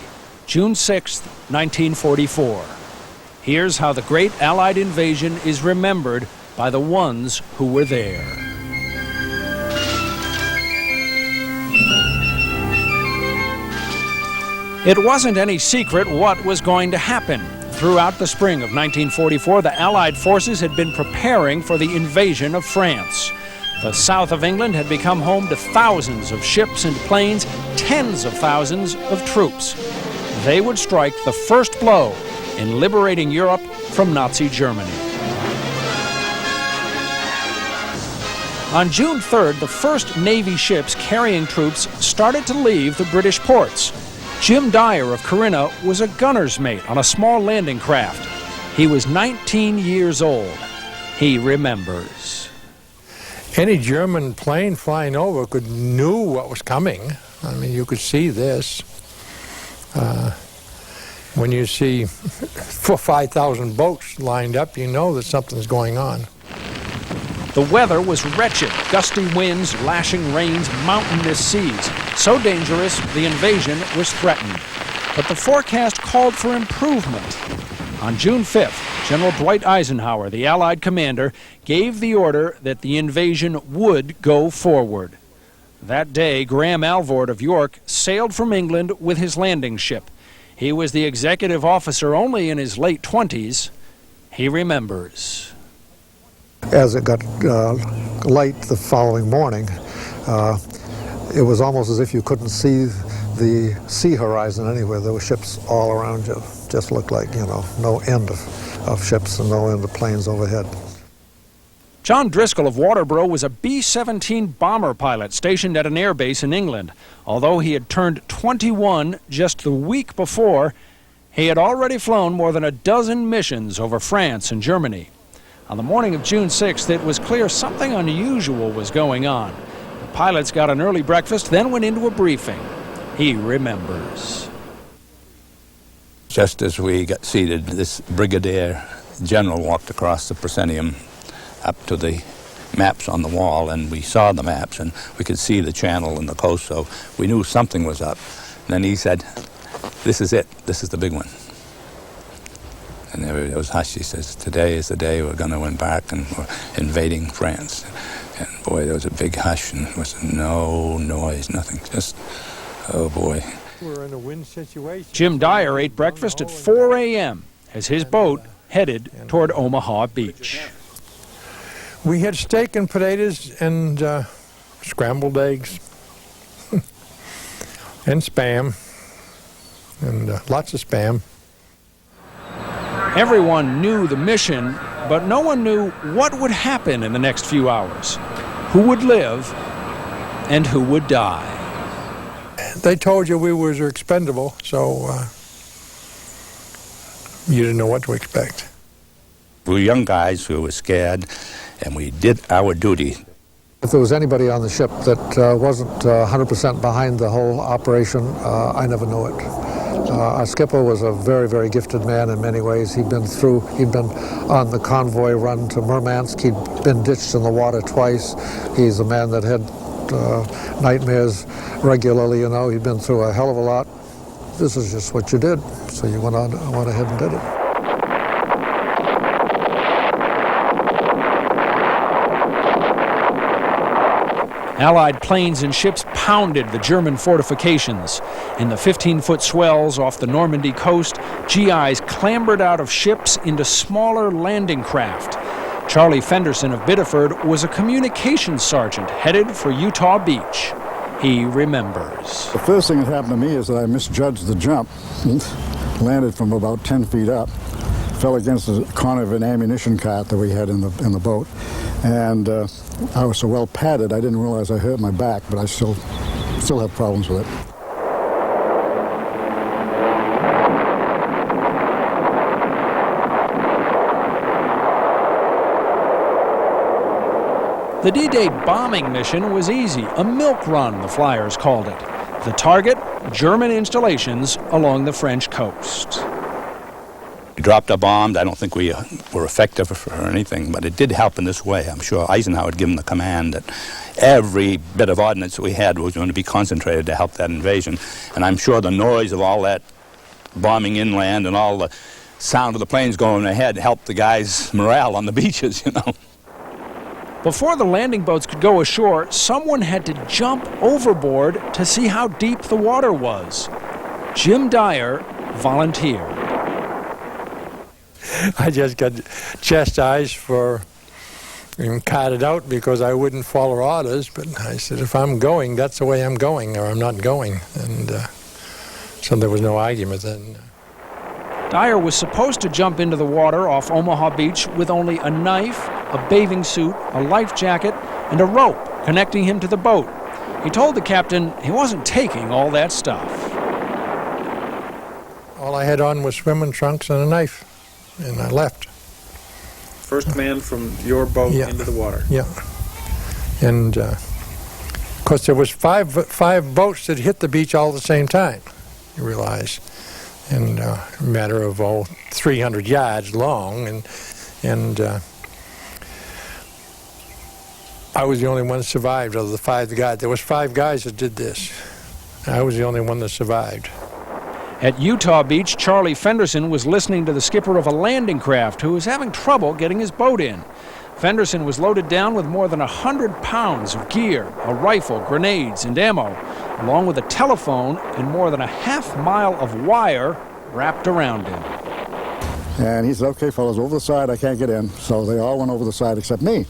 June 6, 1944. Here's how the great Allied invasion is remembered by the ones who were there. It wasn't any secret what was going to happen. Throughout the spring of 1944, the Allied forces had been preparing for the invasion of France. The south of England had become home to thousands of ships and planes, tens of thousands of troops. They would strike the first blow in liberating Europe from Nazi Germany. On June 3rd, the first Navy ships carrying troops started to leave the British ports. Jim Dyer of Corinna was a gunner's mate on a small landing craft. He was 19 years old. He remembers. Any German plane flying over knew what was coming. I mean, you could see this. When you see 5,000 boats lined up, you know that something's going on. The weather was wretched. Gusty winds, lashing rains, mountainous seas. So dangerous, the invasion was threatened. But the forecast called for improvement. On June 5th, General Dwight Eisenhower, the Allied commander, gave the order that the invasion would go forward. That day, Graham Alvord of York sailed from England with his landing ship. He was the executive officer only in his late 20s. He remembers. As it got light the following morning, it was almost as if you couldn't see the sea horizon anywhere. There were ships all around you. Just looked like, you know, no end of ships and no end of planes overhead. John Driscoll of Waterboro was a B-17 bomber pilot stationed at an air base in England. Although he had turned 21 just the week before, he had already flown more than a dozen missions over France and Germany. On the morning of June 6th, it was clear something unusual was going on. The pilots got an early breakfast, then went into a briefing. He remembers. Just as we got seated, this brigadier general walked across the proscenium up to the maps on the wall, and we saw the maps, and we could see the channel and the coast, so we knew something was up. And then he said, "This is it. This is the big one." And it was hushed. He says, "Today is the day we're going to embark, and we're invading France." And boy, there was a big hush, and there was no noise, nothing. Just, oh boy. We're in a wind situation. Jim Dyer ate breakfast at 4 a.m. as his boat headed toward Omaha Beach. We had steak and potatoes and scrambled eggs and Spam, and lots of Spam. Everyone knew the mission, but no one knew what would happen in the next few hours. Who would live and who would die. They told you we were expendable, so you didn't know what to expect. We were young guys who were scared, and we did our duty. If there was anybody on the ship that wasn't 100% behind the whole operation, I never knew it. Our skipper was a very, very gifted man in many ways. He'd been on the convoy run to Murmansk. He'd been ditched in the water twice. He's a man that had nightmares regularly, you know. He'd been through a hell of a lot. This is just what you did, so you went ahead and did it. Allied planes and ships pounded the German fortifications. In the 15-foot swells off the Normandy coast, GIs clambered out of ships into smaller landing craft. Charlie Fenderson of Biddeford was a communications sergeant headed for Utah Beach. He remembers. The first thing that happened to me is that I misjudged the jump, landed from about 10 feet up, fell against the corner of an ammunition cart that we had in the boat, and I was so well padded I didn't realize I hurt my back, but I still have problems with it. The D-Day bombing mission was easy, a milk run, the flyers called it. The target, German installations along the French coast. We dropped our bombs. I don't think we were effective or anything, but it did help in this way. I'm sure Eisenhower had given the command that every bit of ordnance that we had was going to be concentrated to help that invasion. And I'm sure the noise of all that bombing inland and all the sound of the planes going ahead helped the guys' morale on the beaches, you know. Before the landing boats could go ashore, someone had to jump overboard to see how deep the water was. Jim Dyer volunteered. I just got chastised for being carted out because I wouldn't follow orders, but I said, if I'm going, that's the way I'm going, or I'm not going. And so there was no argument then. Dyer was supposed to jump into the water off Omaha Beach with only a knife, a bathing suit, a life jacket, and a rope connecting him to the boat. He told the captain he wasn't taking all that stuff. All I had on was swimming trunks and a knife, and I left. First man from your boat into the water. Yeah. And of course, there was five boats that hit the beach all at the same time, you realize, and a matter of 300 yards long, and I was the only one that survived of the 5 guys. There was 5 guys that did this. I was the only one that survived. At Utah Beach, Charlie Fenderson was listening to the skipper of a landing craft who was having trouble getting his boat in. Fenderson was loaded down with more than 100 pounds of gear, a rifle, grenades, and ammo, along with a telephone and more than a half-mile of wire wrapped around him. And he said, okay, fellas, over the side, I can't get in. So they all went over the side except me.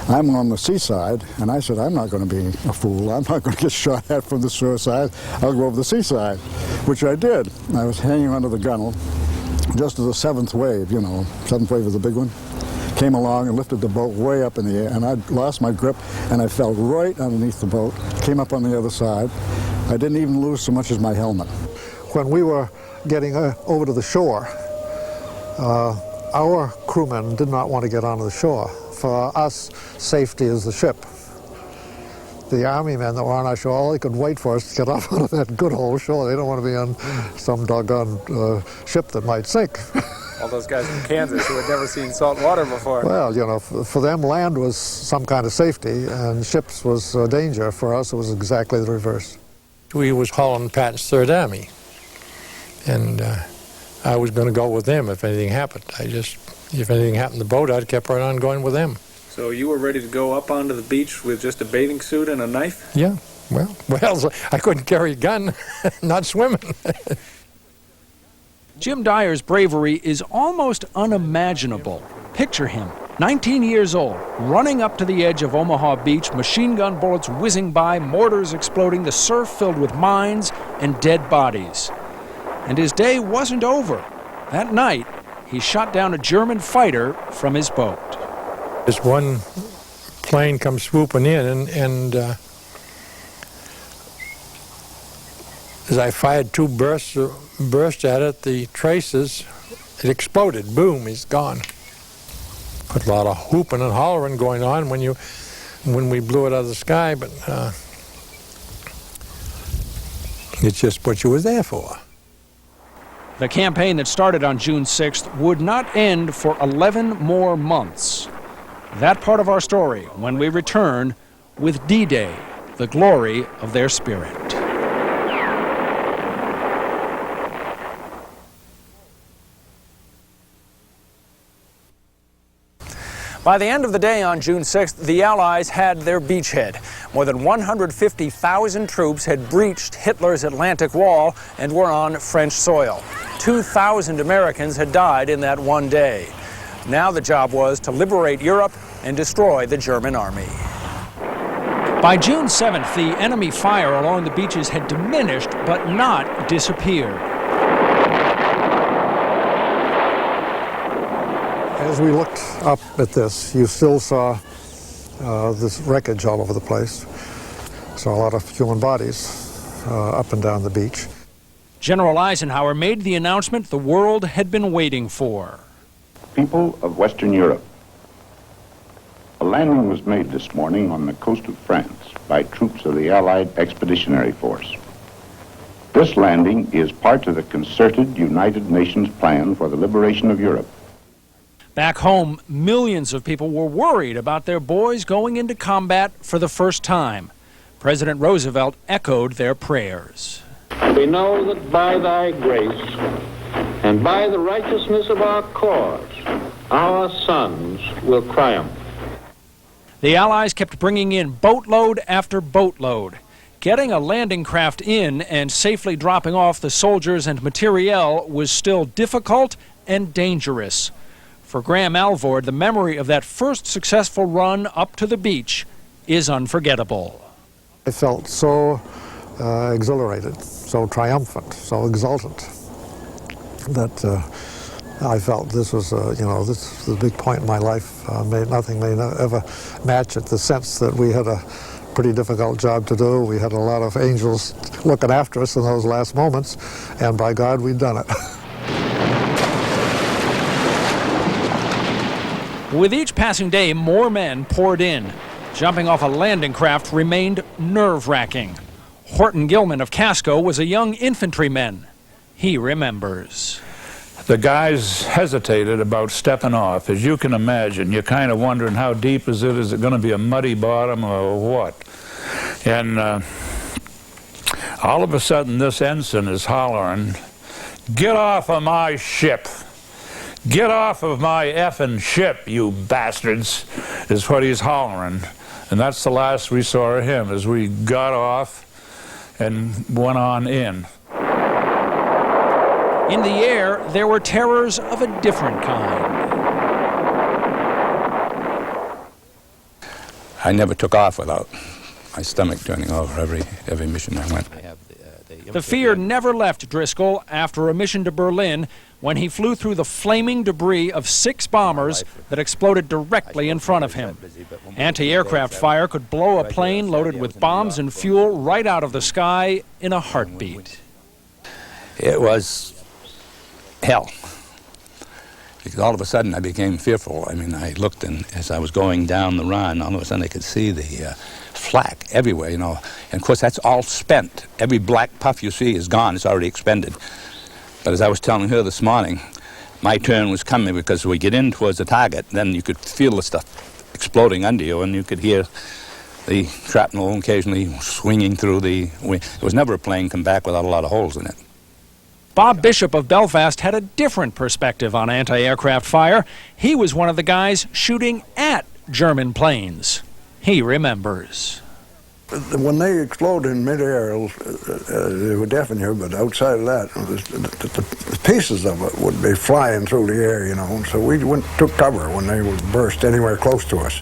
I'm on the seaside, and I said, I'm not going to be a fool. I'm not going to get shot at from the shore side. I'll go over the seaside, which I did. I was hanging onto the gunwale just as the 7th wave, you know, 7th wave is the big one, came along and lifted the boat way up in the air, and I lost my grip, and I fell right underneath the boat, came up on the other side. I didn't even lose so much as my helmet. When we were getting over to the shore, our crewmen did not want to get onto the shore. For us, safety is the ship. The Army men that were on our shore, all they could wait for us to get off onto that good old shore. They don't want to be on some doggone ship that might sink. All those guys from Kansas who had never seen salt water before. Well, you know, for them, land was some kind of safety, and ships was danger. For us, it was exactly the reverse. We was Holland Patton's 3rd Army, and I was going to go with them if anything happened. If anything happened to the boat, I'd kept right on going with them. So you were ready to go up onto the beach with just a bathing suit and a knife? Yeah, well, I couldn't carry a gun, not swimming. Jim Dyer's bravery is almost unimaginable. Picture him, 19 years old, running up to the edge of Omaha Beach, machine gun bullets whizzing by, mortars exploding, the surf filled with mines and dead bodies. And his day wasn't over. That night, he shot down a German fighter from his boat. This one plane comes swooping in, and as I fired 2 bursts at it, the traces, it exploded. Boom, he's gone. Put a lot of whooping and hollering going on when we blew it out of the sky, but it's just what you was there for. The campaign that started on June 6th would not end for 11 more months. That part of our story when we return with D-Day, the glory of their spirit. By the end of the day on June 6th, the Allies had their beachhead. More than 150,000 troops had breached Hitler's Atlantic Wall and were on French soil. 2,000 Americans had died in that one day. Now the job was to liberate Europe and destroy the German army. By June 7th, the enemy fire along the beaches had diminished but not disappeared. As we looked up at this, you still saw this wreckage all over the place. Saw a lot of human bodies up and down the beach. General Eisenhower made the announcement the world had been waiting for. People of Western Europe, a landing was made this morning on the coast of France by troops of the Allied Expeditionary Force. This landing is part of the concerted United Nations plan for the liberation of Europe. Back home, millions of people were worried about their boys going into combat for the first time. President Roosevelt echoed their prayers. We know that by thy grace and by the righteousness of our cause, our sons will triumph. The Allies kept bringing in boatload after boatload. Getting a landing craft in and safely dropping off the soldiers and materiel was still difficult and dangerous. For Graham Alvord, the memory of that first successful run up to the beach is unforgettable. I felt so exhilarated, so triumphant, so exultant that I felt this was, this is the big point in my life. Nothing may ever match it. The sense that we had a pretty difficult job to do. We had a lot of angels looking after us in those last moments, and by God, we'd done it. With each passing day, more men poured in. Jumping off a landing craft remained nerve-wracking. Horton Gilman of Casco was a young infantryman. He remembers. The guys hesitated about stepping off. As you can imagine, you're kind of wondering how deep is it? Is it going to be a muddy bottom or what? And all of a sudden, this ensign is hollering, "Get off of my ship! Get off of my effing ship, you bastards!" is what he's hollering. And that's the last we saw of him as we got off and went on in. In the air, there were terrors of a different kind. I never took off without my stomach turning over every mission I went. The fear never left Driscoll after a mission to Berlin when he flew through the flaming debris of 6 bombers that exploded directly in front of him. Anti-aircraft fire could blow a plane loaded with bombs and fuel right out of the sky in a heartbeat. It was hell. Because all of a sudden I became fearful. I mean, I looked, and as I was going down the run, all of a sudden I could see the flak everywhere, you know. And of course that's all spent. Every black puff you see is gone, it's already expended. But as I was telling her this morning, my turn was coming, because we get in towards the target, then you could feel the stuff exploding under you, and you could hear the shrapnel occasionally swinging through the wing. There was never a plane come back without a lot of holes in it. Bob Bishop of Belfast had a different perspective on anti-aircraft fire. He was one of the guys shooting at German planes. He remembers. When they explode in midair, they would deafen you, but outside of that, the pieces of it would be flying through the air, you know, so we took cover when they would burst anywhere close to us.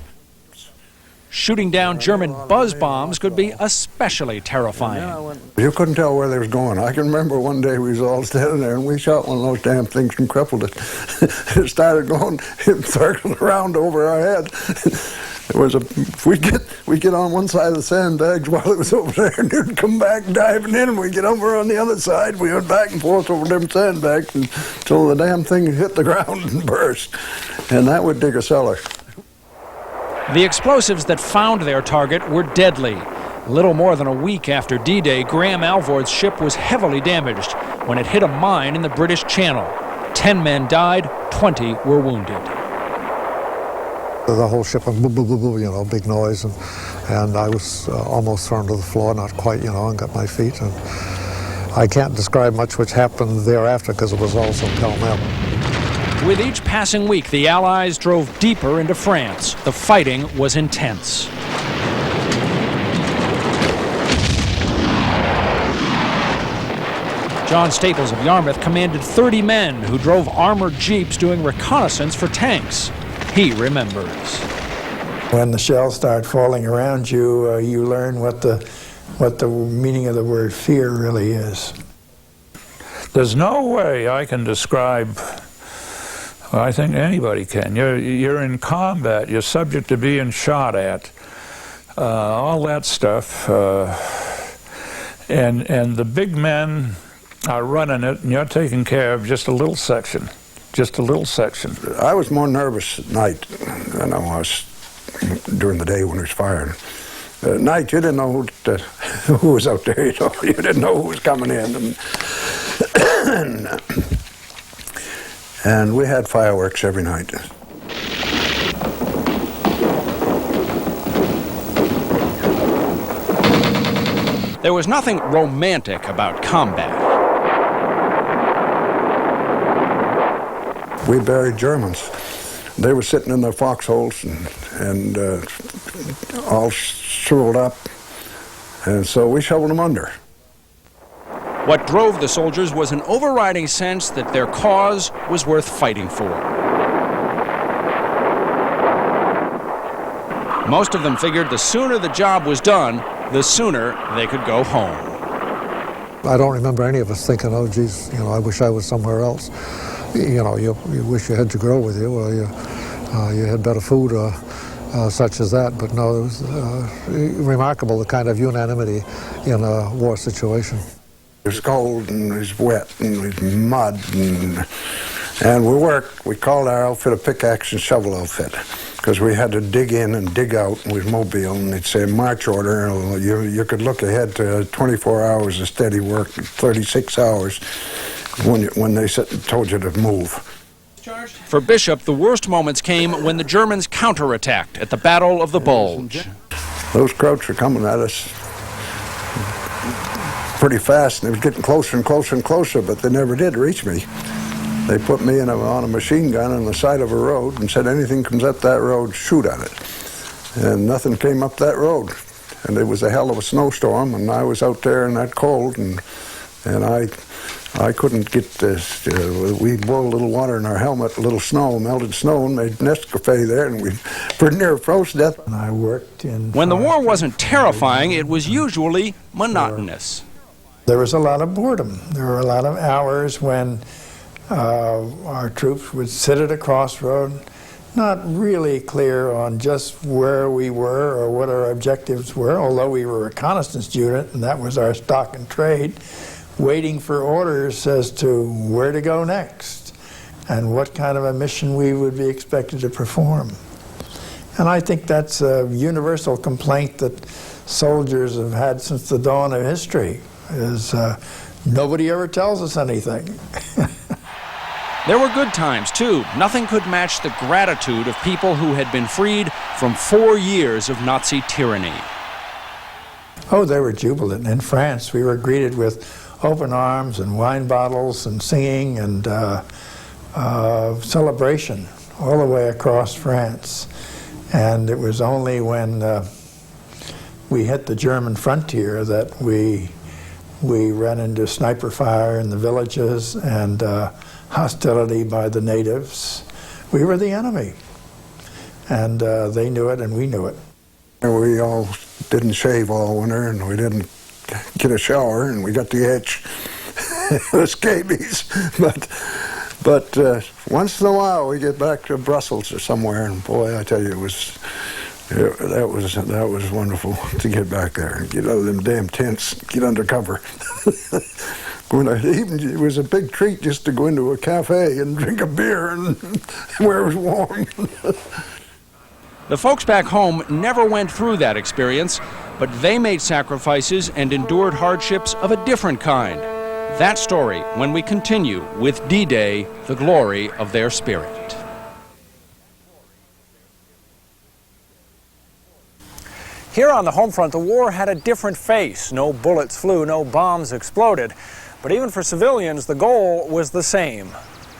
Shooting down German buzz bombs could be especially terrifying. You couldn't tell where they was going. I can remember one day we was all standing there and we shot one of those damn things and crippled it. It started going, it circled around over our head. It was we'd get on one side of the sandbags while it was over there, and it'd come back diving in, and we'd get over on the other side. We went back and forth over them sandbags until the damn thing hit the ground and burst. And that would dig a cellar. The explosives that found their target were deadly. Little more than a week after D-Day, Graham Alvord's ship was heavily damaged when it hit a mine in the British Channel. 10 men died, 20 were wounded. The whole ship went boom, boom, boom, boom, you know, big noise, and I was almost thrown to the floor, not quite, you know, and got my feet. And I can't describe much which happened thereafter because it was all so pell-mell. With each passing week, the Allies drove deeper into France. The fighting was intense. John Staples of Yarmouth commanded 30 men who drove armored jeeps doing reconnaissance for tanks. He remembers. When the shells start falling around you, you learn what the meaning of the word fear really is. There's no way I can describe. I think anybody can. You're in combat. You're subject to being shot at. All that stuff. And the big men are running it, and you're taking care of just a little section. Just a little section. I was more nervous at night than I was during the day when it was firing. At night, you didn't know who was out there. You know? You didn't know who was coming in. And we had fireworks every night. There was nothing romantic about combat. We buried Germans. They were sitting in their foxholes and all shriveled up, and so we shoveled them under. What drove the soldiers was an overriding sense that their cause was worth fighting for. Most of them figured the sooner the job was done, the sooner they could go home. I don't remember any of us thinking, oh, geez, you know, I wish I was somewhere else. You know, you wish you had your girl with you, or you had better food, or such as that. But no, it was remarkable, the kind of unanimity in a war situation. It was cold and it was wet and it was mud, and we worked. We called our outfit a pickaxe and shovel outfit. because we had to dig in and dig out with Mobile, and they'd say march order, and you could look ahead to 24 hours of steady work, 36 hours when they told you to move. For Bishop, the worst moments came when the Germans counterattacked at the Battle of the Bulge. Those Krauts were coming at us pretty fast, and they were getting closer and closer and closer, but they never did reach me. They put me on a machine gun on the side of a road and said, anything comes up that road, shoot at it. And nothing came up that road. And it was a hell of a snowstorm, and I was out there in that cold, and I couldn't get this. We boiled a little water in our helmet, a little snow, melted snow, and made Nescafe there, and we pretty near froze to death. I worked in... When the war wasn't terrifying, it was usually monotonous. There was a lot of boredom. There were a lot of hours when our troops would sit at a crossroad, not really clear on just where we were or what our objectives were, although we were a reconnaissance unit, and that was our stock and trade, waiting for orders as to where to go next and what kind of a mission we would be expected to perform. And I think that's a universal complaint that soldiers have had since the dawn of history, is nobody ever tells us anything. There were good times, too. Nothing could match the gratitude of people who had been freed from 4 years of Nazi tyranny. Oh, they were jubilant. In France, we were greeted with open arms and wine bottles and singing and celebration all the way across France. And it was only when we hit the German frontier that we ran into sniper fire in the villages and hostility by the natives. We were the enemy, and they knew it and we knew it. We all didn't shave all winter, and we didn't get a shower, and we got the itch, the scabies. But once in a while we get back to Brussels or somewhere, and boy, I tell you, that was wonderful to get back there and get out of them damn tents, get under cover. It was a big treat just to go into a cafe and drink a beer and where it was warm. The folks back home never went through that experience, but they made sacrifices and endured hardships of a different kind. That story when we continue with D-Day, the glory of their spirit. Here on the home front, the war had a different face. No bullets flew, no bombs exploded. But even for civilians, the goal was the same: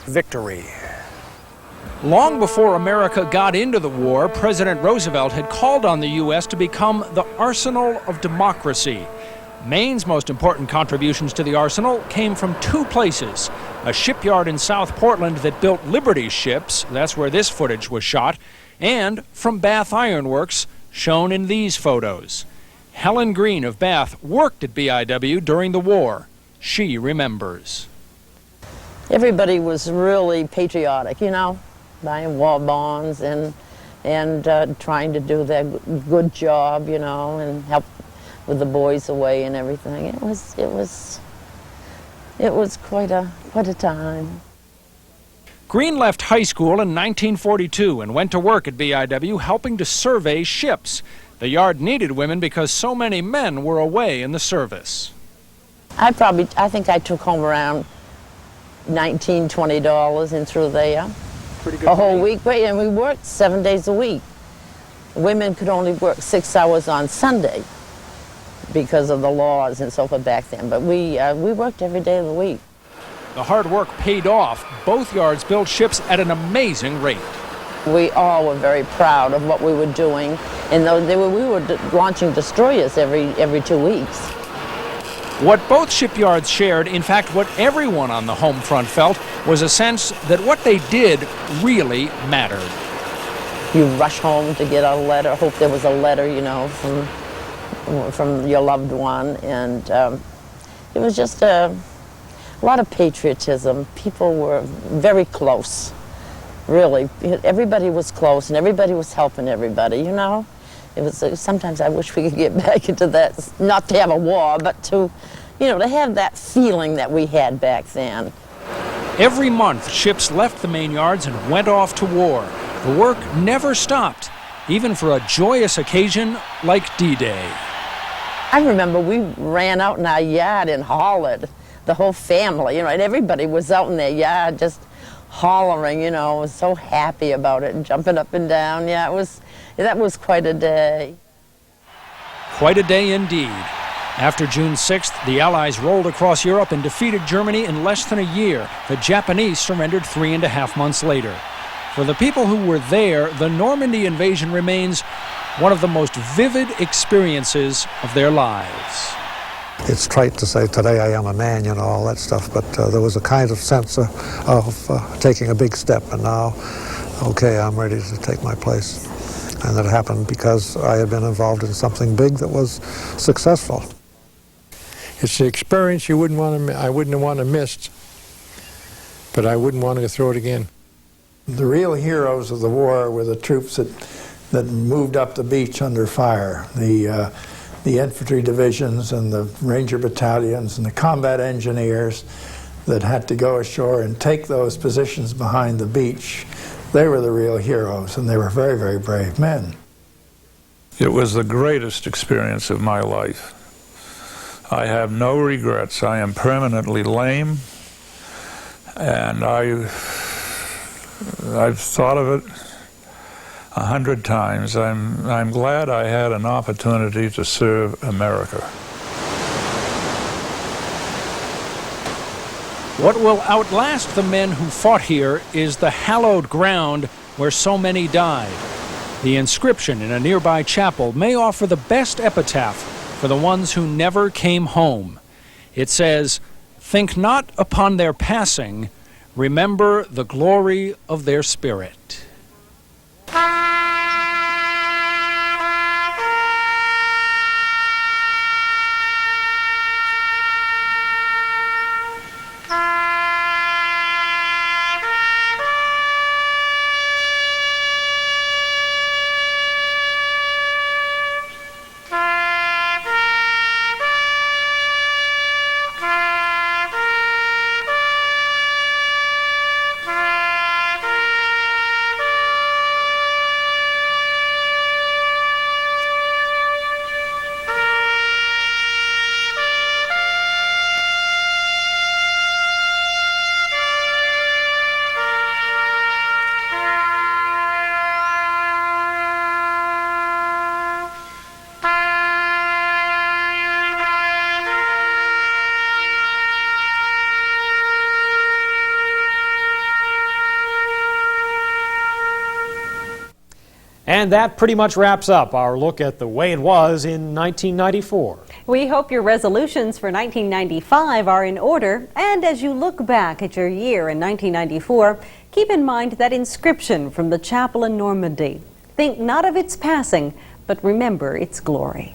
victory. Long before America got into the war, President Roosevelt had called on the U.S. to become the arsenal of democracy. Maine's most important contributions to the arsenal came from two places: a shipyard in South Portland that built Liberty ships, that's where this footage was shot, and from Bath Iron Works, shown in these photos. Helen Green of Bath worked at BIW during the war. She remembers. Everybody was really patriotic, you know, buying war bonds and trying to do their good job, you know, and help with the boys away and everything. It was quite a time. Green left high school in 1942 and went to work at BIW helping to survey ships. The yard needed women because so many men were away in the service. I think I took home around $19, $20 and through there. Pretty good. A whole week, and we worked 7 days a week. Women could only work 6 hours on Sunday because of the laws and so forth back then, but we worked every day of the week. The hard work paid off. Both yards built ships at an amazing rate. We all were very proud of what we were doing, and we were launching destroyers every 2 weeks. What both shipyards shared, in fact what everyone on the home front felt, was a sense that what they did really mattered. You rush home to get a letter, hope there was a letter, you know, from your loved one, and it was just a lot of patriotism. People were very close, really. Everybody was close and everybody was helping everybody, you know. It was sometimes I wish we could get back into that, not to have a war, but to, you know, to have that feeling that we had back then. Every month, ships left the Maine yards and went off to war. The work never stopped, even for a joyous occasion like D-Day. I remember we ran out in our yard and hollered, the whole family, and everybody was out in their yard just hollering, was so happy about it and jumping up and down. Yeah, that was quite a day. Quite a day indeed. After June 6th, the Allies rolled across Europe and defeated Germany in less than a year. The Japanese surrendered 3.5 months later. For the people who were there, the Normandy invasion remains one of the most vivid experiences of their lives. It's trite to say, today I am a man, all that stuff, but there was a kind of sense of taking a big step, and now, okay, I'm ready to take my place. And that happened because I had been involved in something big that was successful. It's the experience I wouldn't want to miss, but I wouldn't want to throw it again. The real heroes of the war were the troops that moved up the beach under fire. The infantry divisions and the ranger battalions and the combat engineers that had to go ashore and take those positions behind the beach. They were the real heroes, and they were very, very brave men. It was the greatest experience of my life. I have no regrets. I am permanently lame, and I've thought of it 100 times. I'm glad I had an opportunity to serve America. What will outlast the men who fought here is the hallowed ground where so many died. The inscription in a nearby chapel may offer the best epitaph for the ones who never came home. It says, "Think not upon their passing, remember the glory of their spirit." And that pretty much wraps up our look at the way it was in 1994. We hope your resolutions for 1995 are in order, and as you look back at your year in 1994, keep in mind that inscription from the chapel in Normandy. Think not of its passing, but remember its glory.